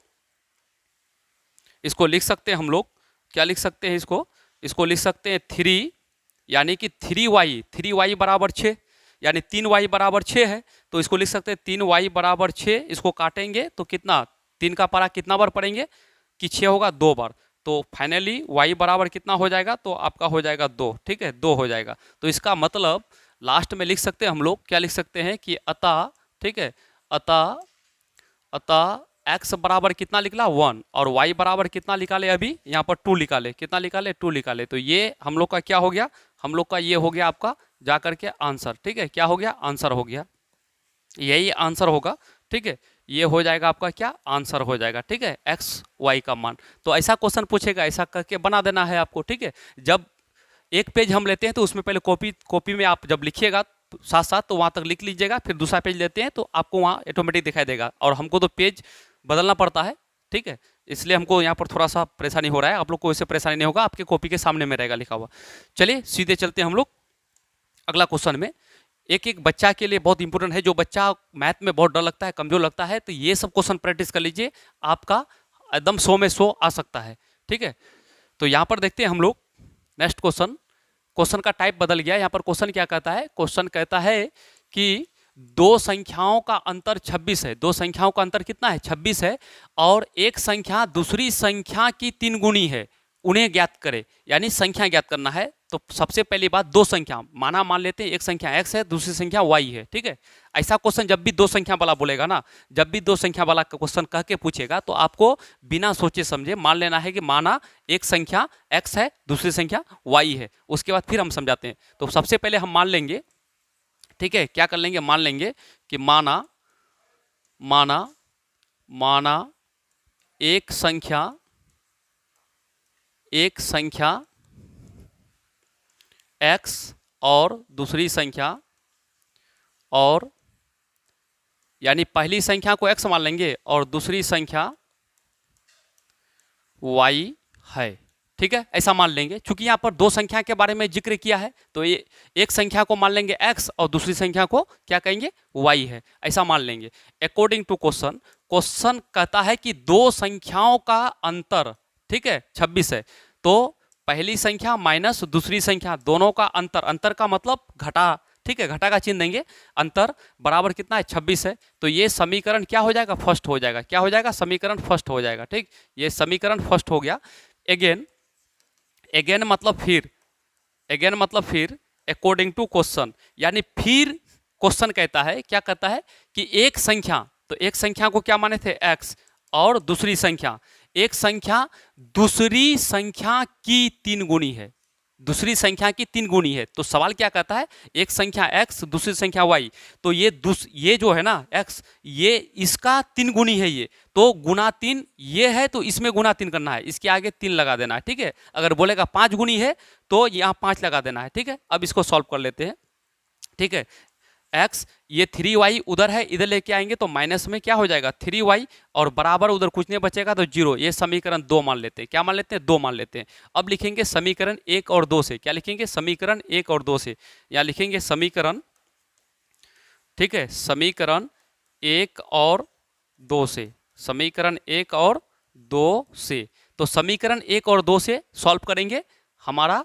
क्या लिख सकते हैं इसको लिख सकते हैं 3, यानी कि 3y बराबर 6, यानी 3y बराबर 6 है तो इसको लिख सकते हैं 3y बराबर 6। इसको काटेंगे तो कितना, 3 का पारा कितना बार पढ़ेंगे कि 6 होगा 2 बार, तो फाइनली y बराबर कितना हो जाएगा, तो आपका हो जाएगा 2, ठीक है, 2 हो जाएगा। तो इसका मतलब लास्ट में लिख सकते हैं हम लोग, क्या लिख सकते हैं कि अतः, ठीक है, अतः x बराबर कितना निकला 1 और y बराबर कितना निकाले, अभी यहाँ पर 2 निकाले, कितना निकाले 2 निकाले। तो ये हम लोग का क्या हो गया, हम लोग का ये हो गया आपका जा करके आंसर, ठीक है, क्या हो गया आंसर हो गया, यही आंसर होगा, ठीक है, ये हो जाएगा आपका क्या आंसर हो जाएगा, ठीक है, x y का मान। तो ऐसा क्वेश्चन पूछेगा, ऐसा करके बना देना है आपको, ठीक है। जब एक पेज हम लेते हैं तो उसमें पहले कॉपी में आप जब लिखिएगा साथ साथ तो वहाँ तक लिख लीजिएगा, फिर दूसरा पेज लेते हैं तो आपको वहाँ ऑटोमेटिक दिखाई देगा, और हमको तो पेज बदलना पड़ता है, ठीक है, इसलिए हमको यहाँ पर थोड़ा सा परेशानी हो रहा है। आप लोग को इससे परेशानी नहीं होगा, आपके कॉपी के सामने में रहेगा लिखा हुआ। चलिए सीधे चलते हैं हम लोग अगला क्वेश्चन में। एक बच्चा के लिए बहुत इंपॉर्टेंट है, जो बच्चा मैथ में बहुत डर लगता है, कमजोर लगता है, तो ये सब क्वेश्चन प्रैक्टिस कर लीजिए, आपका एकदम 100 में 100 आ सकता है, ठीक है। तो यहाँ पर देखते हैं हम लोग नेक्स्ट क्वेश्चन का टाइप बदल गया। यहाँ पर क्वेश्चन क्या कहता है, क्वेश्चन कहता है कि दो संख्याओं का अंतर 26 है, दो संख्याओं का अंतर कितना है 26 है, और एक संख्या दूसरी संख्या की 3 गुनी है, उन्हें ज्ञात करें, यानी संख्या ज्ञात करना है। तो सबसे पहली बात दो संख्या मान लेते हैं, एक संख्या x है दूसरी संख्या y है, ठीक है। ऐसा क्वेश्चन जब भी दो संख्या वाला बोलेगा ना, जब भी दो संख्या वाला क्वेश्चन कह के पूछेगा तो आपको बिना सोचे समझे मान लेना है कि माना एक संख्या x है दूसरी संख्या y है, उसके बाद फिर हम समझाते हैं। तो सबसे पहले हम मान लेंगे ठीक है, क्या कर लेंगे, मान लेंगे कि माना माना माना एक संख्या x और दूसरी संख्या, और यानी पहली संख्या को x मान लेंगे और दूसरी संख्या y है। ठीक है, ऐसा मान लेंगे। चूंकि यहाँ पर दो संख्या के बारे में जिक्र किया है तो ये एक संख्या को मान लेंगे x और दूसरी संख्या को क्या कहेंगे, y है, ऐसा मान लेंगे। अकॉर्डिंग टू क्वेश्चन कहता है कि दो संख्याओं का अंतर, ठीक है, 26 है, तो पहली संख्या माइनस दूसरी संख्या दोनों का अंतर, अंतर का मतलब घटा, ठीक है, घटा का चिन्ह देंगे, अंतर बराबर कितना है, 26 है। तो ये समीकरण क्या हो जाएगा, फर्स्ट हो जाएगा। क्या हो जाएगा, समीकरण फर्स्ट हो जाएगा। ठीक, ये समीकरण फर्स्ट हो गया। अगेन मतलब फिर अकॉर्डिंग टू क्वेश्चन, यानी फिर क्वेश्चन कहता है, क्या कहता है कि एक संख्या, तो एक संख्या को क्या माने थे, x, और दूसरी संख्या, एक संख्या दूसरी संख्या की 3 गुनी है, दूसरी संख्या की 3 गुनी है। तो सवाल क्या कहता है, एक संख्या x दूसरी संख्या y, तो ये जो है ना x, ये इसका 3 गुनी है, ये तो गुना 3 ये है, तो इसमें गुना 3 करना है, इसके आगे 3 लगा देना है। ठीक है, अगर बोलेगा 5 गुनी है तो यहाँ 5 लगा देना है। ठीक है, अब इसको सॉल्व कर लेते हैं। ठीक है, x, ये 3y उधर है, इधर लेके आएंगे तो माइनस में क्या हो जाएगा 3y, और बराबर उधर कुछ नहीं बचेगा तो 0। ये समीकरण 2 मान लेते हैं। क्या मान लेते हैं, 2 मान लेते हैं। अब लिखेंगे समीकरण 1 और 2 से, क्या लिखेंगे, समीकरण 1 और 2 से, या लिखेंगे समीकरण, ठीक है, समीकरण 1 और 2 से, समीकरण 1 और 2 से। तो समीकरण 1 और 2 से सॉल्व करेंगे, हमारा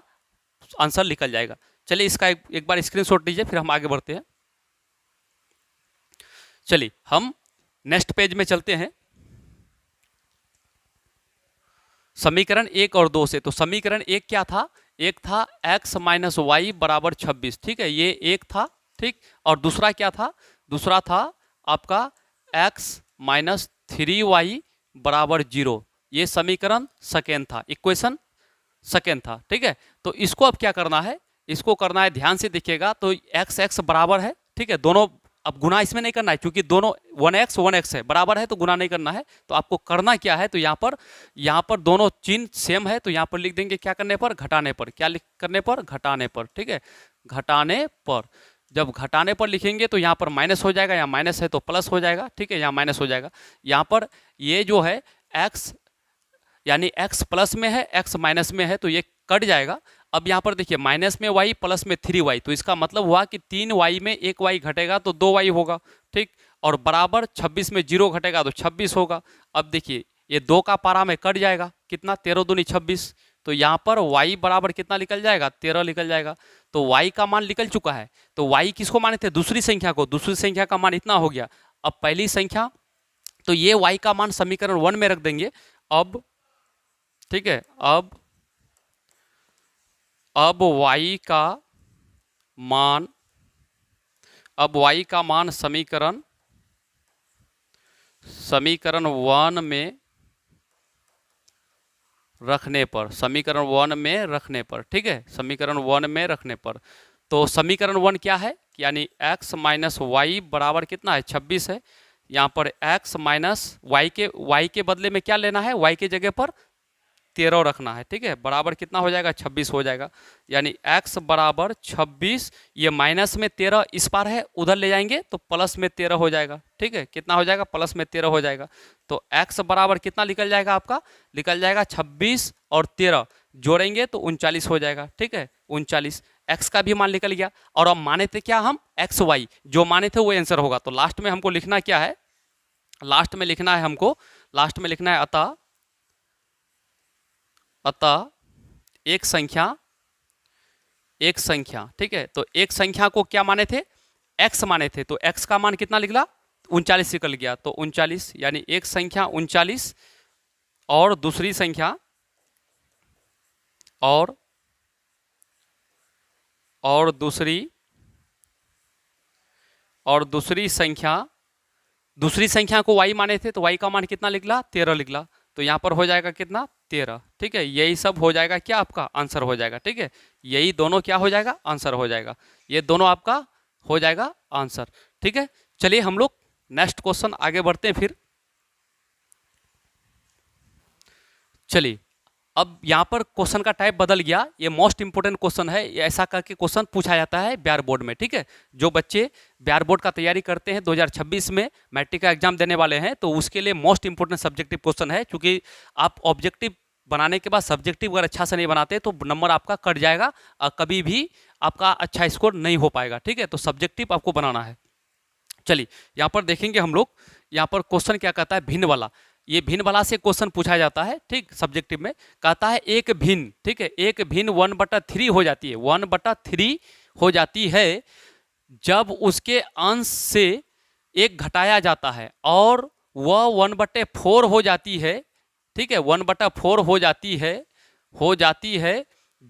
आंसर निकल जाएगा। चलिए इसका एक बार स्क्रीनशॉट लीजिए, फिर हम आगे बढ़ते हैं। चलिए हम नेक्स्ट पेज में चलते हैं, समीकरण 1 और 2 से। तो समीकरण 1 क्या था, एक था x माइनस वाई बराबर 26, ठीक है, ये एक था, ठीक, और दूसरा क्या था, दूसरा था आपका x माइनस 3y बराबर 0। ये समीकरण सेकेंड था, इक्वेशन सेकेंड था। ठीक है, तो इसको अब क्या करना है, इसको करना है, ध्यान से देखिएगा, तो x बराबर है, ठीक है, दोनों, अब गुना इसमें नहीं करना है क्योंकि दोनों 1x है, बराबर है, तो गुना नहीं करना है। तो आपको करना क्या है, तो यहाँ पर दोनों चिन्ह सेम है, तो यहाँ पर लिख देंगे क्या करने पर, घटाने पर। क्या करने पर, घटाने पर। ठीक है, घटाने पर, जब घटाने पर लिखेंगे तो यहाँ पर माइनस हो जाएगा, यहाँ माइनस है तो प्लस हो जाएगा। ठीक है, यहाँ माइनस हो जाएगा, यहाँ पर ये जो है x, यानी x प्लस में है, x माइनस में है, तो ये कट जाएगा। अब यहाँ पर देखिए माइनस में y प्लस में 3y, तो इसका मतलब हुआ कि 3y में 1y घटेगा तो 2y होगा। ठीक, और बराबर 26 में 0 घटेगा तो 26 होगा। अब देखिए ये 2 का पारा में कट जाएगा, कितना, 13 दूनी 26, तो यहाँ पर y बराबर कितना निकल जाएगा, 13 निकल जाएगा। तो y का मान निकल चुका है। तो y किसको माने थे, दूसरी संख्या को, दूसरी संख्या का मान इतना हो गया। अब पहली संख्या, तो ये y का मान समीकरण 1 में रख देंगे। अब ठीक है, अब y का मान समीकरण 1 में रखने पर, समीकरण 1 में रखने पर, ठीक है, समीकरण 1 में रखने पर, तो समीकरण 1 क्या है, यानी x माइनस वाई बराबर कितना है, 26 है। यहाँ पर x माइनस y के बदले में क्या लेना है, y के जगह पर 13 रखना है। ठीक है, बराबर कितना हो जाएगा, 26 हो जाएगा, यानी x बराबर 26, ये माइनस में 13 इस पार है, उधर ले जाएंगे तो प्लस में 13 हो जाएगा। ठीक है, कितना हो जाएगा, प्लस में 13 हो जाएगा। तो x बराबर कितना निकल जाएगा, आपका निकल जाएगा 26 और 13 जोड़ेंगे तो 39 हो जाएगा। ठीक है, 39, x का भी मान निकल गया। और अब माने थे क्या हम, एक्स वाई, जो माने थे वो आंसर होगा। तो लास्ट में हमको लिखना क्या है, लास्ट में लिखना है हमको, लास्ट में लिखना है अतः एक संख्या, ठीक है, तो एक संख्या को क्या माने थे, x माने थे, तो x का मान कितना निकला, 39 निकल गया, तो 39, यानी एक संख्या 39 और दूसरी संख्या और दूसरी संख्या को y माने थे, तो y का मान कितना निकला, 13 निकला, तो यहाँ पर हो जाएगा कितना, 13। ठीक है, यही सब हो जाएगा क्या, आपका आंसर हो जाएगा। ठीक है, यही दोनों क्या हो जाएगा, आंसर हो जाएगा, ये दोनों आपका हो जाएगा आंसर। ठीक है, चलिए हम लोग नेक्स्ट क्वेश्चन आगे बढ़ते हैं फिर। चलिए अब यहाँ पर क्वेश्चन का टाइप बदल गया, ये मोस्ट इंपोर्टेंट क्वेश्चन है, ये ऐसा करके क्वेश्चन पूछा जाता है बिहार बोर्ड में। ठीक है, जो बच्चे बिहार बोर्ड का तैयारी करते हैं 2026 में मैट्रिक का एग्जाम देने वाले हैं, तो उसके लिए मोस्ट इंपोर्टेंट सब्जेक्टिव क्वेश्चन है, क्योंकि आप ऑब्जेक्टिव बनाने के बाद सब्जेक्टिव अगर अच्छा से नहीं बनाते तो नंबर आपका कट जाएगा और कभी भी आपका अच्छा स्कोर नहीं हो पाएगा। ठीक है, तो सब्जेक्टिव आपको बनाना है। चलिए यहाँ पर देखेंगे हम लोग, यहाँ पर क्वेश्चन क्या कहता है, भिन्न वाला। ये भिन्न वाला से क्वेश्चन पूछा जाता है। ठीक, सब्जेक्टिव में कहता है एक भिन्न, ठीक है, एक भिन्न 1/3 हो जाती है, 1/3 हो जाती है जब उसके अंश से एक घटाया जाता है, और वह 1/4 हो जाती है। ठीक है, 1/4 हो जाती है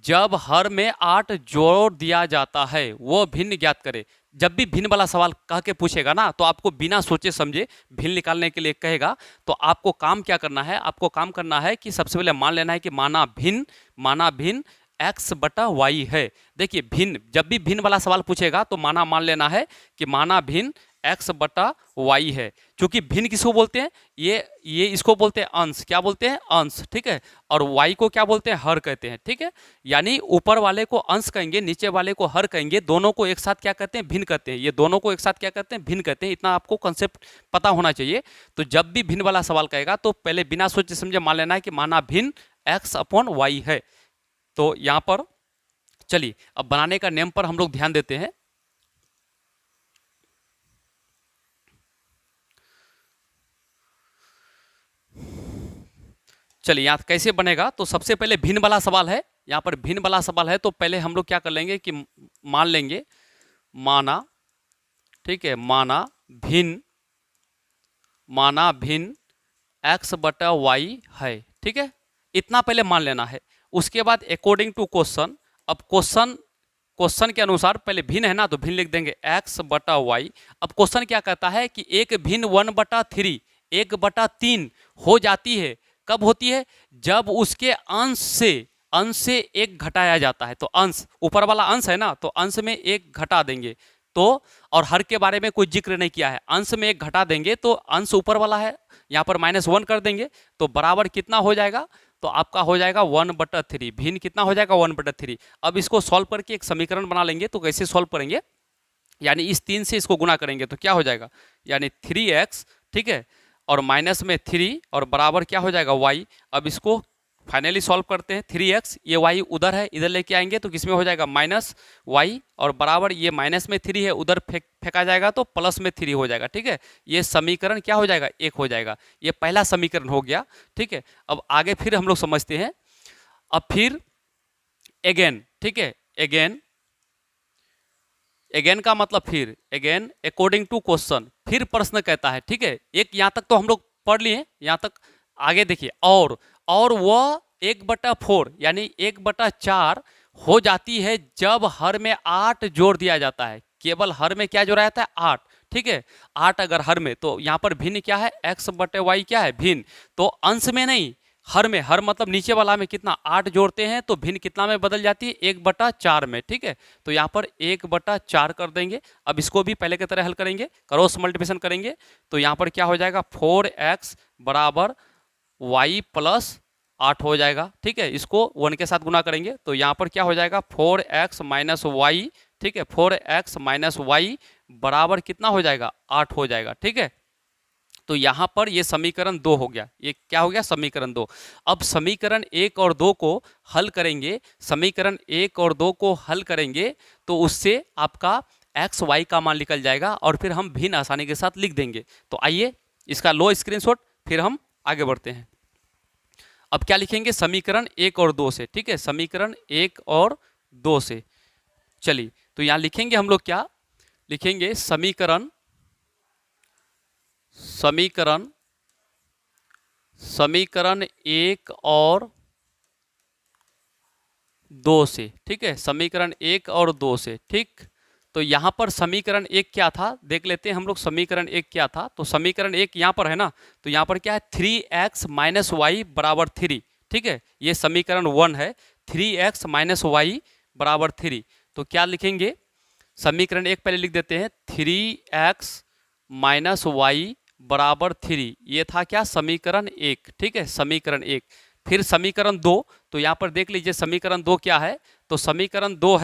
जब हर में 8 जोड़ दिया जाता है, वो भिन्न ज्ञात करे। जब भी भिन्न वाला सवाल कह के पूछेगा ना, तो आपको बिना सोचे समझे भिन्न निकालने के लिए कहेगा, तो आपको काम क्या करना है, आपको काम करना है कि सबसे पहले मान लेना है कि माना भिन्न x/y है। देखिए भिन्न, जब भी भिन्न वाला सवाल पूछेगा तो मान लेना है कि माना भिन्न x/y है। क्योंकि भिन्न किसको बोलते हैं, ये इसको बोलते हैं अंश, क्या बोलते हैं, अंश। ठीक है, और y को क्या बोलते हैं, हर कहते हैं। ठीक है, यानी ऊपर वाले को अंश कहेंगे, नीचे वाले को हर कहेंगे, दोनों को एक साथ क्या कहते हैं, भिन्न कहते हैं। ये दोनों को एक साथ क्या कहते हैं, भिन्न कहते हैं। इतना आपको कंसेप्ट पता होना चाहिए। तो जब भी भिन्न वाला सवाल कहेगा तो पहले बिना सोचे समझे मान लेना है कि माना भिन्न x/y है। तो यहां पर चलिए अब बनाने का नियम पर हम लोग ध्यान देते हैं। चलिए यहाँ कैसे बनेगा, तो सबसे पहले भिन्न वाला सवाल है, यहाँ पर भिन्न वाला सवाल है, तो पहले हम लोग क्या कर लेंगे कि मान लेंगे माना, ठीक है, माना भिन्न x/y है। ठीक है, इतना पहले मान लेना है। उसके बाद अकॉर्डिंग टू क्वेश्चन, अब क्वेश्चन के अनुसार पहले भिन्न है ना, तो भिन्न लिख देंगे x/y। अब क्वेश्चन क्या कहता है कि एक भिन्न 1/3 1/3 हो जाती है, कब होती है, जब उसके अंश से एक घटाया जाता है। तो अंश, ऊपर वाला अंश है ना, तो अंश में एक घटा देंगे तो, और हर के बारे में कोई जिक्र नहीं किया है, अंश में एक घटा देंगे तो अंश ऊपर वाला है, यहाँ पर -1 कर देंगे तो बराबर कितना हो जाएगा, तो आपका हो जाएगा 1/3। भिन्न कितना हो जाएगा, 1/3। अब इसको सॉल्व करके एक समीकरण बना लेंगे। तो कैसे सॉल्व करेंगे, यानी इस 3 से इसको गुना करेंगे तो क्या हो जाएगा, यानी 3x, ठीक है, और माइनस में 3 और बराबर क्या हो जाएगा y। अब इसको फाइनली सॉल्व करते हैं। 3x, ये y उधर है, इधर लेके आएंगे तो किसमें हो जाएगा, -y, और बराबर ये माइनस में 3 है, उधर फेंका जाएगा तो प्लस में 3 हो जाएगा। ठीक है, ये समीकरण क्या हो जाएगा, 1 हो जाएगा। ये पहला समीकरण हो गया। ठीक है, अब आगे फिर हम लोग समझते हैं। अब फिर अगेन, ठीक है, अगेन का मतलब फिर, अगेन अकॉर्डिंग टू क्वेश्चन, फिर प्रश्न कहता है। ठीक है, एक यहाँ तक तो हम लोग पढ़ लिए, यहाँ तक आगे देखिए, और वह 1/4 यानी 1/4 हो जाती है जब हर में 8 जोड़ दिया जाता है। केवल हर में क्या जोड़ा जाता है, 8। ठीक है, 8 अगर हर में, तो यहाँ पर भिन्न क्या है, x/y क्या है, भिन्न। तो अंश में नहीं, हर में, हर मतलब नीचे वाला में कितना, 8 जोड़ते हैं तो भिन्न कितना में बदल जाती है, 1/4 में। ठीक है, तो यहाँ पर 1/4 कर देंगे। अब इसको भी पहले की तरह हल करेंगे, क्रॉस मल्टीप्लिकेशन करेंगे तो यहाँ पर क्या हो जाएगा, 4x बराबर y + 8 हो जाएगा। ठीक है, इसको 1 के साथ गुना करेंगे तो यहाँ पर क्या हो जाएगा, 4x - y। ठीक है, 4x - y बराबर कितना हो जाएगा, 8 हो जाएगा। ठीक है, तो यहाँ पर ये समीकरण 2 हो गया। ये क्या हो गया, समीकरण 2। अब समीकरण 1 और 2 को हल करेंगे, समीकरण 1 और 2 को हल करेंगे तो उससे आपका x y का मान निकल जाएगा और फिर हम भिन्न आसानी के साथ लिख देंगे। तो आइए इसका लो स्क्रीनशॉट, फिर हम आगे बढ़ते हैं। अब क्या लिखेंगे, समीकरण 1 और 2 से। ठीक है, समीकरण 1 और 2 से। चलिए तो यहाँ लिखेंगे हम लोग, क्या लिखेंगे, समीकरण 1 और 2 से। ठीक है, समीकरण 1 और 2 से। ठीक, तो यहाँ पर समीकरण 1 क्या था, देख लेते हैं हम लोग। समीकरण 1 क्या था, तो समीकरण 1 यहाँ पर है ना, तो यहाँ पर क्या है, 3x - y बराबर 3। ठीक है, ये समीकरण 1 है, 3x - y बराबर 3। तो क्या लिखेंगे, समीकरण एक पहले लिख देते हैं, 3x माइनस वाई बराबर 3। ये था क्या, समीकरण एक। ठीक है, समीकरण एक। फिर समीकरण दो, तो यहाँ पर देख लीजिए समीकरण दो क्या है। तो समीकरण दो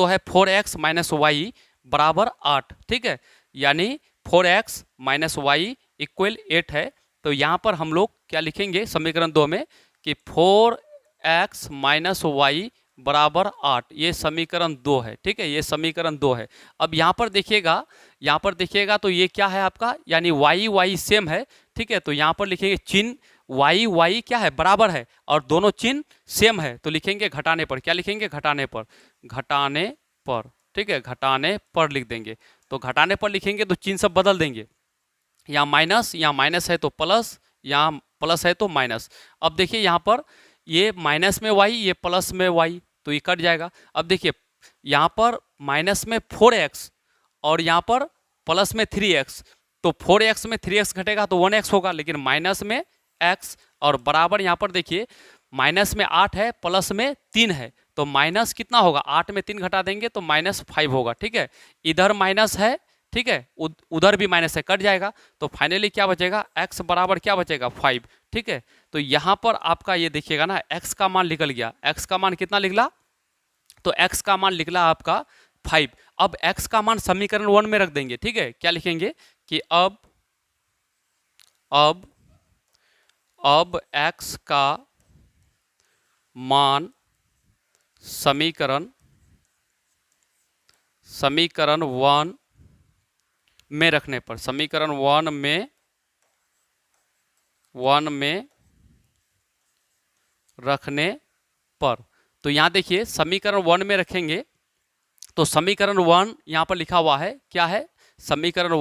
है 4x माइनस वाई बराबर 8। ठीक है, यानी 4x माइनस वाई इक्वल 8 है। तो यहाँ पर हम लोग क्या लिखेंगे समीकरण दो में कि 4x माइनस वाई बराबर 8। ये समीकरण दो है। ठीक है, ये समीकरण दो है। अब यहाँ पर देखिएगा तो ये क्या है आपका, यानी y सेम है। ठीक है, तो यहाँ पर लिखेंगे चिन्ह y क्या है, बराबर है, और दोनों चिन्ह सेम है, तो लिखेंगे घटाने पर। क्या लिखेंगे, घटाने पर। ठीक है, घटाने पर लिख देंगे। तो घटाने पर लिखेंगे तो चिन्ह सब बदल देंगे, यहाँ माइनस है तो प्लस, यहाँ प्लस है तो माइनस। अब देखिए यहाँ पर ये माइनस में y, ये प्लस में y, तो ये कट जाएगा। अब देखिए यहाँ पर माइनस में 4x और यहाँ पर प्लस में 3x, तो 4x में 3x घटेगा तो 1x होगा, लेकिन माइनस में x और बराबर यहाँ पर देखिए माइनस में 8 है, प्लस में 3 है, तो माइनस कितना होगा, 8 में 3 घटा देंगे तो -5 होगा। ठीक है, इधर माइनस है, ठीक है, उधर भी माइनस है, कट जाएगा, तो फाइनली क्या बचेगा, x बराबर क्या बचेगा, 5। ठीक है, तो यहाँ पर आपका ये देखिएगा ना, x का मान निकल गया। x का मान कितना निकला, तो x का मान निकला आपका 5। अब x का मान समीकरण 1 में रख देंगे। ठीक है, क्या लिखेंगे कि अब x का मान समीकरण 1 में रखने पर, समीकरण 1 में रखने पर, तो यहाँ देखिए समीकरण 1 में रखेंगे तो समीकरण 1 यहाँ पर लिखा हुआ है, क्या है, समीकरण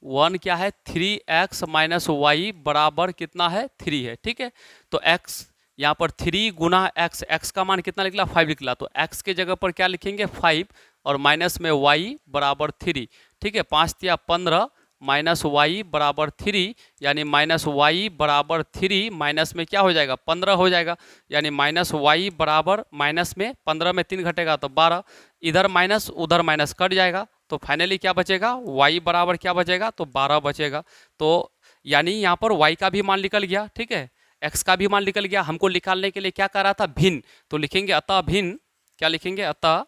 1 क्या है, 3x माइनस वाई बराबर कितना है, 3 है। ठीक है, तो x यहाँ पर 3 गुना x का मान कितना निकला, 5 निकला, तो x के जगह पर क्या लिखेंगे, 5, और माइनस में y बराबर 3। ठीक है, 5 तिया 15 माइनस वाई बराबर 3, यानी माइनस वाई बराबर 3, माइनस में क्या हो जाएगा, 15 हो जाएगा, यानी माइनस वाई बराबर, माइनस में 15 में 3 घटेगा तो 12, इधर माइनस उधर माइनस कट जाएगा, तो फाइनली क्या बचेगा, y बराबर क्या बचेगा, तो 12 बचेगा। तो यानी यहाँ पर y का भी मान निकल गया। ठीक है, x का भी मान निकल गया। हमको निकालने के लिए क्या कर रहा था, भिन्न, तो लिखेंगे अतः भिन्न। क्या लिखेंगे, अतः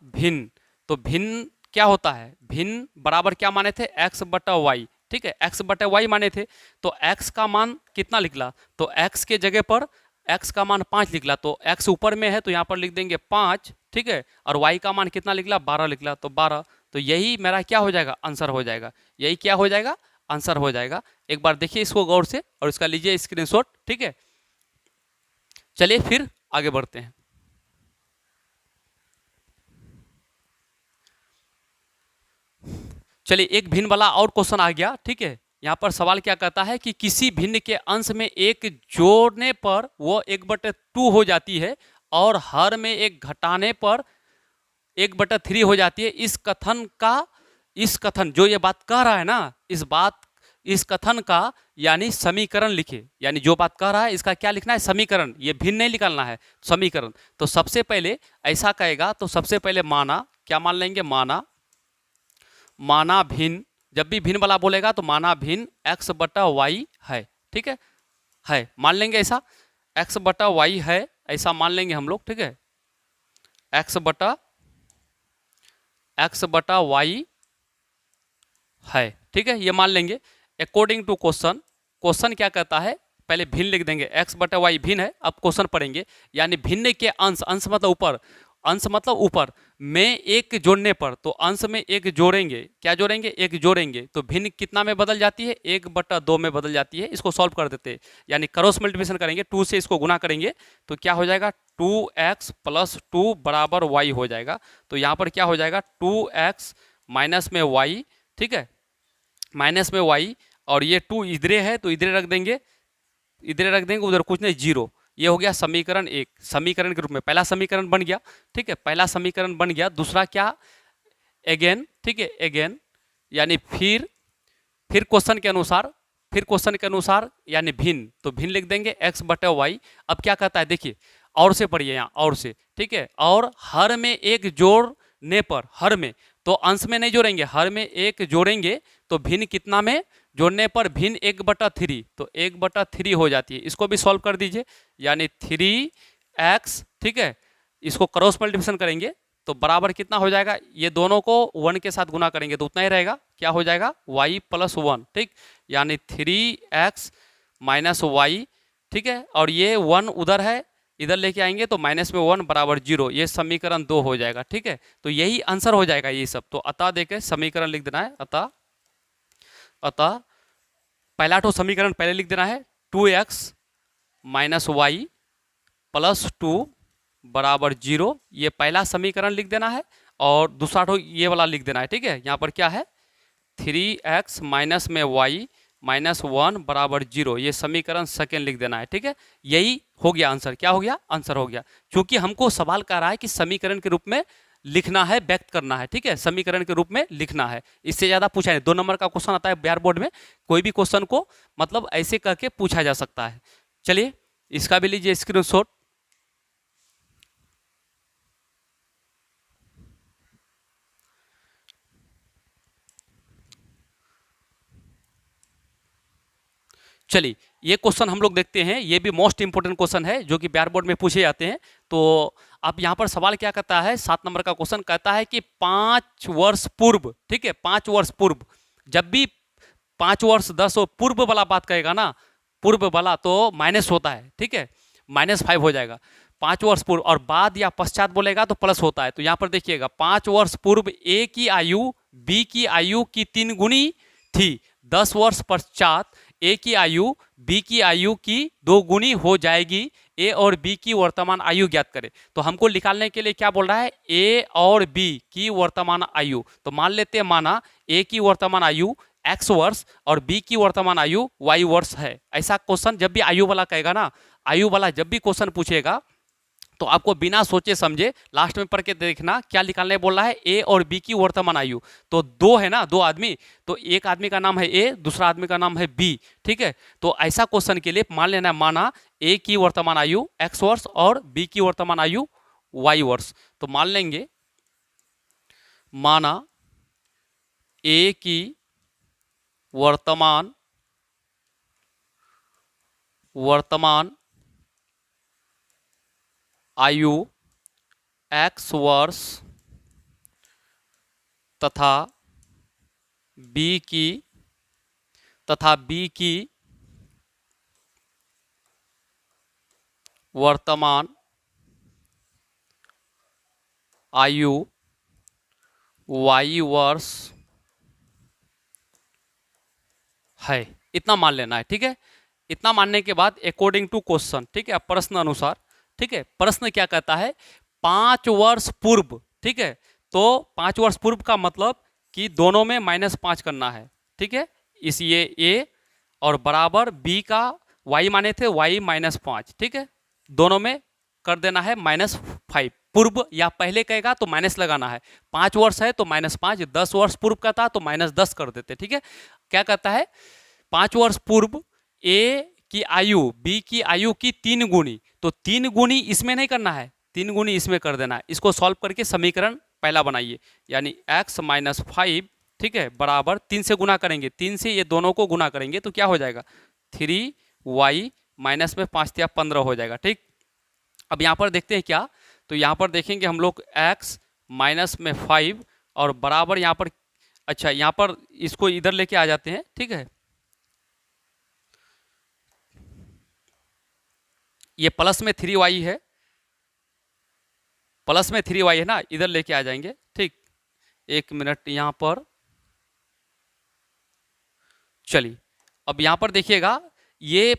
भिन्न। तो भिन्न क्या होता है, भिन्न बराबर क्या माने थे, x बटा वाई। ठीक है, x बटा वाई माने थे, तो x का मान कितना निकला, तो x के जगह पर x का मान 5 निकला, तो x ऊपर में है तो यहाँ पर लिख देंगे 5। ठीक है, और y का मान कितना निकला, 12 निकला, तो 12, तो यही मेरा क्या हो जाएगा, आंसर हो जाएगा। यही क्या हो जाएगा, आंसर हो जाएगा। एक बार देखिए इसको गौर से और इसका लीजिए स्क्रीनशॉट। ठीक है, चलिए फिर आगे बढ़ते हैं। चलिए एक भिन्न वाला और क्वेश्चन आ गया। ठीक है, यहाँ पर सवाल क्या कहता है कि किसी भिन्न के अंश में एक जोड़ने पर वो 1/2 हो जाती है और हर में एक घटाने पर 1/3 हो जाती है। इस कथन जो ये बात कह रहा है ना, इस कथन का यानी समीकरण लिखे, यानी जो बात कह रहा है इसका क्या लिखना है, समीकरण, ये भिन्न नहीं निकालना है, समीकरण। तो सबसे पहले ऐसा कहेगा तो सबसे पहले माना, क्या मान लेंगे, माना भिन्न। जब भी भिन्न वाला बोलेगा तो माना भिन्न x बटा वाई है। ठीक है, मान लेंगे ऐसा, x बटा वाई है, ऐसा मान लेंगे हम लोग। ठीक है, x बटा वाई है। ठीक है, ये मान लेंगे अकॉर्डिंग टू क्वेश्चन क्या कहता है, पहले भिन्न लिख देंगे, x बटा वाई भिन्न है। अब क्वेश्चन पढ़ेंगे, यानी भिन्न के अंश मतलब ऊपर, अंश मतलब ऊपर में एक जोड़ने पर, तो अंश में एक जोड़ेंगे, क्या जोड़ेंगे, एक जोड़ेंगे, तो भिन्न कितना में बदल जाती है, 1/2 में बदल जाती है। इसको सॉल्व कर देते हैं, यानी क्रॉस मल्टीप्लिकेशन करेंगे, 2 से इसको गुना करेंगे तो क्या हो जाएगा, 2x + 2 बराबर y हो जाएगा। तो यहाँ पर क्या हो जाएगा, 2x माइनस में y। ठीक है, माइनस में y, और ये 2 इधरे है तो इधरे रख देंगे, उधर कुछ नहीं, 0। ये हो गया समीकरण एक, समीकरण के रूप में पहला समीकरण बन गया। ठीक है, पहला समीकरण बन गया। दूसरा क्या, अगेन। ठीक है, अगेन यानी फिर क्वेश्चन के अनुसार यानी भिन्न, तो भिन्न लिख देंगे x बटा वाई। अब क्या कहता है देखिए, और से पढ़िए यहाँ, और से, ठीक है। और हर में एक जोड़ने पर, हर में, तो अंश में नहीं जोड़ेंगे, हर में एक जोड़ेंगे तो भिन्न कितना में जोड़ने पर भिन्न 1/3, तो 1/3 हो जाती है। इसको भी सॉल्व कर दीजिए, यानी 3x, ठीक है, इसको क्रॉस मल्टीप्लिकेशन करेंगे तो बराबर कितना हो जाएगा, ये दोनों को 1 के साथ गुना करेंगे तो उतना ही रहेगा, क्या हो जाएगा, y + 1, ठीक, यानी 3x - y, ठीक है। और ये 1 उधर है, इधर लेके आएंगे तो -1 = 0, ये समीकरण 2 हो जाएगा, ठीक है। तो यही आंसर हो जाएगा ये सब। तो अतः देखे समीकरण लिख देना है, अतः पहला तो समीकरण पहले लिख देना है, 2x - y + 2 = 0, ये पहला समीकरण लिख देना है। और दूसरा तो ये वाला लिख देना है, ठीक है। यहाँ पर क्या है, 3x - y - 1 = 0, ये समीकरण सेकेंड लिख देना है, ठीक है। यही हो गया आंसर, क्या हो गया, आंसर हो गया। क्योंकि हमको सवाल कर रहा है कि समीकरण के रूप में लिखना है, व्यक्त करना है, ठीक है, समीकरण के रूप में लिखना है। इससे ज़्यादा पूछा नहीं, 2 नंबर का क्वेश्चन आता है बिहार बोर्ड में, कोई भी क्वेश्चन को मतलब ऐसे करके पूछा जा सकता है। चलिए इसका भी लीजिए स्क्रीनशॉट। चलिए ये क्वेश्चन हम लोग देखते हैं, ये भी मोस्ट इंपोर्टेंट क्वेश्चन है जो कि बिहार बोर्ड में पूछे जाते हैं। तो अब यहाँ पर सवाल क्या कहता है, 7 नंबर का क्वेश्चन कहता है कि 5 वर्ष पूर्व, ठीक है, 5 वर्ष पूर्व, जब भी 5 वर्ष 10 पूर्व वाला बात कहेगा ना, पूर्व वाला तो माइनस होता है, ठीक है, -5 हो जाएगा। 5 वर्ष पूर्व और बाद या पश्चात बोलेगा तो प्लस होता है। तो यहाँ पर देखिएगा, 5 वर्ष पूर्व ए की आयु बी की आयु की 3 गुनी थी, 10 वर्ष पश्चात ए की आयु बी की आयु की 2 गुनी हो जाएगी, ए और बी की वर्तमान आयु ज्ञात करें। तो हमको निकालने के लिए क्या बोल रहा है, ए और बी की वर्तमान आयु। तो मान लेते हैं, माना ए की वर्तमान आयु x वर्ष और बी की वर्तमान आयु y वर्ष है। ऐसा क्वेश्चन जब भी आयु वाला कहेगा ना, आयु वाला जब भी क्वेश्चन पूछेगा तो आपको बिना सोचे समझे लास्ट में पढ़ के देखना क्या निकालने बोल रहा है, ए और बी की वर्तमान आयु। तो 2 है ना, 2 आदमी, तो एक आदमी का नाम है ए, दूसरा आदमी का नाम है बी, ठीक है। तो ऐसा क्वेश्चन के लिए मान लेना, माना ए की वर्तमान आयु x वर्ष और बी की वर्तमान आयु y वर्ष। तो मान लेंगे, माना ए की वर्तमान आयु x वर्ष तथा बी की वर्तमान आयु y वर्ष है, इतना मान लेना है, ठीक है। इतना मानने के बाद अकॉर्डिंग टू क्वेश्चन, ठीक है, प्रश्न अनुसार, ठीक है, प्रश्न क्या कहता है, 5 वर्ष पूर्व, ठीक है। तो 5 वर्ष पूर्व का मतलब कि दोनों में -5 करना है, ठीक है, इस ये ए और बराबर बी का y माने थे y -5, ठीक है, दोनों में कर देना है -5। पूर्व या पहले कहेगा तो माइनस लगाना है, 5 वर्ष है तो -5, 10 वर्ष पूर्व का था तो -10 कर देते, ठीक है। क्या कहता है, 5 वर्ष पूर्व ए की आयु बी की आयु की 3 गुनी, तो 3 गुनी इसमें नहीं करना है, 3 गुनी इसमें कर देना है। इसको सॉल्व करके समीकरण पहला बनाइए, यानी x - 5, ठीक है, बराबर 3 से गुना करेंगे, 3 से ये दोनों को गुना करेंगे तो क्या हो जाएगा, 3y माइनस में 5 या 15 हो जाएगा, ठीक। अब यहाँ पर देखते हैं क्या, तो यहाँ पर देखेंगे हम लोग x - 5 और बराबर यहाँ पर, अच्छा यहाँ पर इसको इधर लेके आ जाते हैं, ठीक है, ये प्लस में 3y है, प्लस में 3y है ना, इधर लेके आ जाएंगे, ठीक। 1 मिनट यहाँ पर, चलिए अब यहाँ पर देखिएगा, ये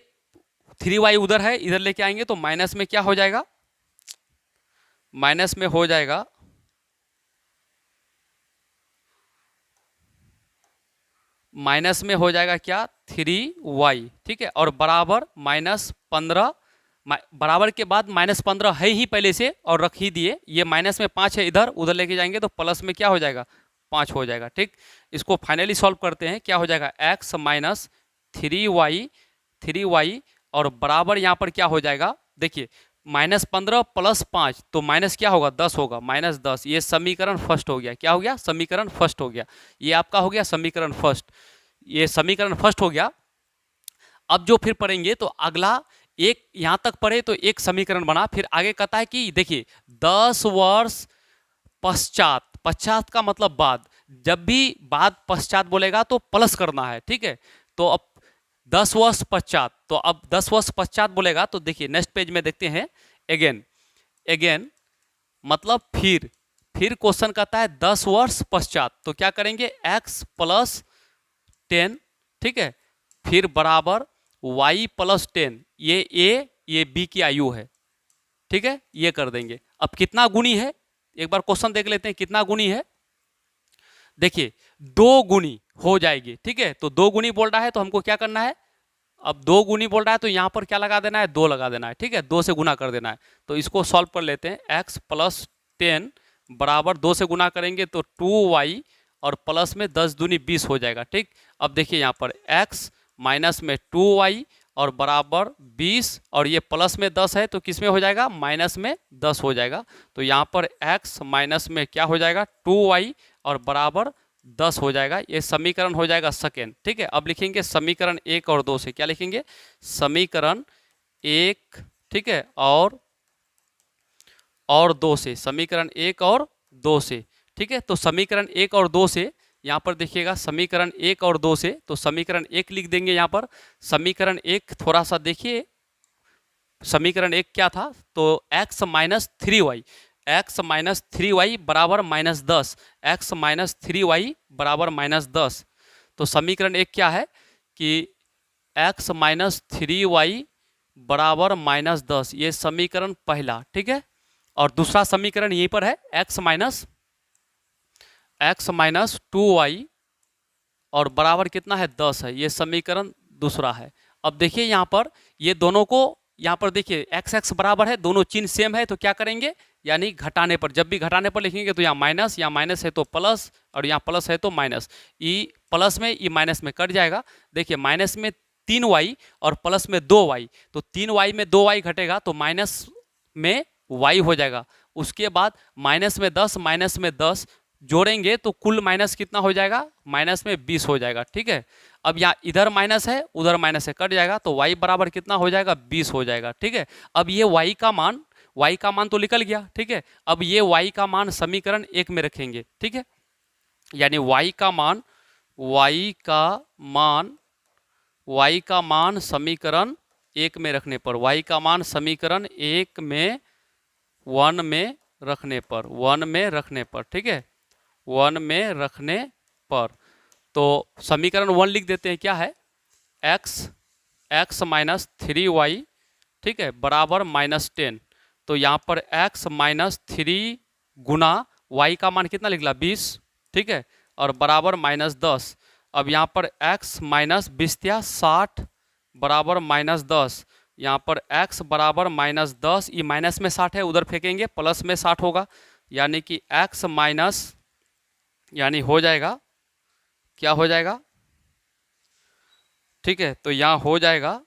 3y उधर है, इधर लेके आएंगे तो माइनस में क्या हो जाएगा, माइनस में हो जाएगा क्या, 3y, ठीक है, और बराबर -15, बराबर के बाद -15 है ही पहले से और रख ही दिए, ये माइनस में 5 है, इधर उधर लेके जाएंगे तो प्लस में क्या हो जाएगा, 5 हो जाएगा, ठीक। इसको फाइनली सॉल्व करते हैं, क्या हो जाएगा, x - 3y और बराबर यहाँ पर क्या हो जाएगा, देखिए -15 प्लस 5 तो माइनस क्या होगा 10 होगा, -10। ये समीकरण फर्स्ट हो गया। क्या हो गया? समीकरण फर्स्ट हो गया। ये आपका हो गया समीकरण फर्स्ट। ये समीकरण फर्स्ट हो गया। अब जो फिर पढ़ेंगे तो अगला एक यहां तक पढ़े तो एक समीकरण बना, फिर आगे कहता है कि देखिए 10 वर्ष पश्चात, पश्चात का मतलब बाद, जब भी बाद पश्चात बोलेगा तो प्लस करना है, ठीक है। तो अब 10 वर्ष पश्चात, तो अब 10 वर्ष पश्चात बोलेगा तो देखिए नेक्स्ट पेज में देखते हैं। अगेन, अगेन मतलब फिर क्वेश्चन कहता है 10 वर्ष पश्चात, तो क्या करेंगे x प्लस 10, ठीक है, फिर बराबर y प्लस 10, ये a ये b की आयु है, ठीक है, ये कर देंगे। अब कितना गुणी है एक बार क्वेश्चन देख लेते हैं, कितना गुणी है। देखिए 2 गुणी हो जाएगी, ठीक है। तो 2 गुणी बोल रहा है तो हमको क्या करना है, अब 2 गुनी बोल रहा है तो यहां पर क्या लगा देना है, 2 लगा देना है, ठीक है, 2 से गुना कर देना है। तो इसको सॉल्व कर लेते हैं। x प्लस 10 बराबर 2 से गुना करेंगे तो 2y और प्लस में 10 दूनी 20 हो जाएगा, ठीक। अब देखिए यहाँ पर x माइनस में 2y और बराबर 20 और ये प्लस में 10 है तो किस में हो जाएगा, माइनस में 10 हो जाएगा। तो यहाँ पर x माइनस में क्या हो जाएगा 2y और बराबर 10 हो जाएगा। ये समीकरण हो जाएगा सेकेंड, ठीक है। अब लिखेंगे समीकरण 1 और 2 से, क्या लिखेंगे, समीकरण 1, ठीक है, और 2 से, समीकरण 1 और 2 से, ठीक है। तो समीकरण 1 और 2 से यहाँ पर देखिएगा, समीकरण 1 और 2 से, तो समीकरण 1 लिख देंगे यहाँ पर। समीकरण 1 थोड़ा सा देखिए, समीकरण 1 क्या था, तो x minus 3y, x minus 3y बराबर -10, x माइनस 3y बराबर -10। तो समीकरण 1 क्या है कि x माइनस 3y बराबर -10, ये समीकरण पहला, ठीक है। और दूसरा समीकरण यहीं पर है, x माइनस 2y और बराबर कितना है 10 है, ये समीकरण दूसरा है। अब देखिए यहाँ पर ये दोनों को, यहाँ पर देखिए x बराबर है, दोनों चिन्ह सेम है तो क्या करेंगे, यानी घटाने पर, जब भी घटाने पर लिखेंगे तो यहाँ माइनस है तो प्लस और यहाँ प्लस है तो माइनस, ई प्लस में ई माइनस में कट जाएगा। देखिए माइनस में 3y और प्लस में 2y, तो 3y में 2y घटेगा तो माइनस में y हो जाएगा। उसके बाद माइनस में 10 जोड़ेंगे तो कुल माइनस कितना हो जाएगा, माइनस में 20 हो जाएगा, ठीक है। अब यहाँ इधर माइनस है उधर माइनस है, कट जाएगा तो y बराबर कितना हो जाएगा, 20 हो जाएगा, ठीक है। अब ये y का मान तो निकल गया, ठीक है। अब ये y का मान समीकरण 1 में रखेंगे, ठीक है, यानी y का मान समीकरण 1 में रखने पर, y का मान समीकरण 1 में 1 में रखने पर, ठीक है, 1 में रखने पर, तो समीकरण 1 लिख देते हैं, क्या है, x माइनस 3y, ठीक है, बराबर -10। तो यहाँ पर x माइनस 3 गुना y का मान कितना निकला 20, ठीक है, और बराबर -10। अब यहाँ पर x माइनस 20 बराबर -10, यहाँ पर x बराबर -10, ये माइनस में 60 है उधर फेंकेंगे प्लस में 60 होगा, यानी कि x माइनस, यानी हो जाएगा, क्या हो जाएगा, ठीक है, तो यहाँ हो जाएगा,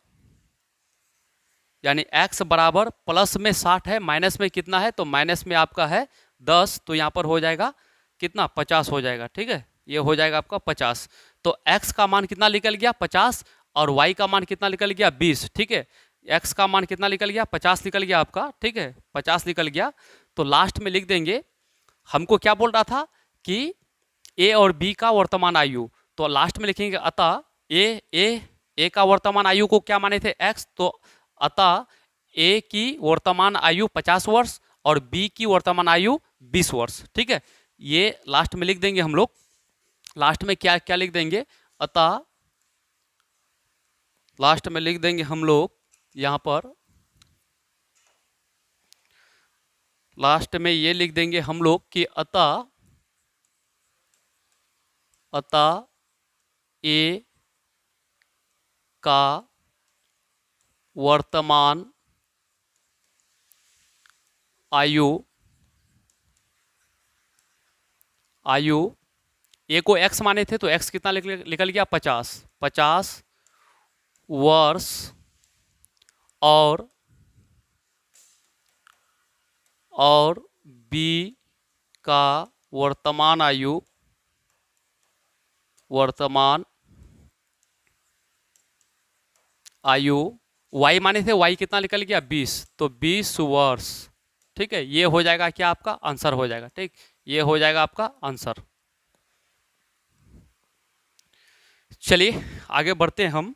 यानी x बराबर प्लस में 60 है, माइनस में कितना है, तो माइनस में आपका है 10, तो यहाँ पर हो जाएगा कितना 50 हो जाएगा, ठीक है, ये हो जाएगा आपका 50। तो x का मान कितना निकल गया 50 और y का मान कितना निकल गया 20, ठीक है। x का मान कितना निकल गया 50 निकल गया आपका, ठीक है, 50 निकल गया। तो लास्ट में लिख देंगे, हमको क्या बोल रहा था कि a और b का वर्तमान आयु, तो लास्ट में लिखेंगे अतः a का वर्तमान आयु को क्या माने थे x, तो अतः a की वर्तमान आयु 50 वर्ष और b की वर्तमान आयु 20 वर्ष, ठीक है। ये लास्ट में लिख देंगे हम लोग, लास्ट में क्या क्या लिख देंगे, अतः लास्ट में लिख देंगे हम लोग यहाँ पर, लास्ट में ये लिख देंगे हम लोग कि अतः a का वर्तमान आयु a को x माने थे तो x कितना निकल गया 50 वर्ष और और बी का वर्तमान आयु, वाई माने थे वाई कितना निकल गया 20, तो 20 वर्ष। ठीक है, ये हो जाएगा क्या आपका आंसर हो जाएगा। ठीक, ये हो जाएगा आपका आंसर। चलिए आगे बढ़ते हैं हम।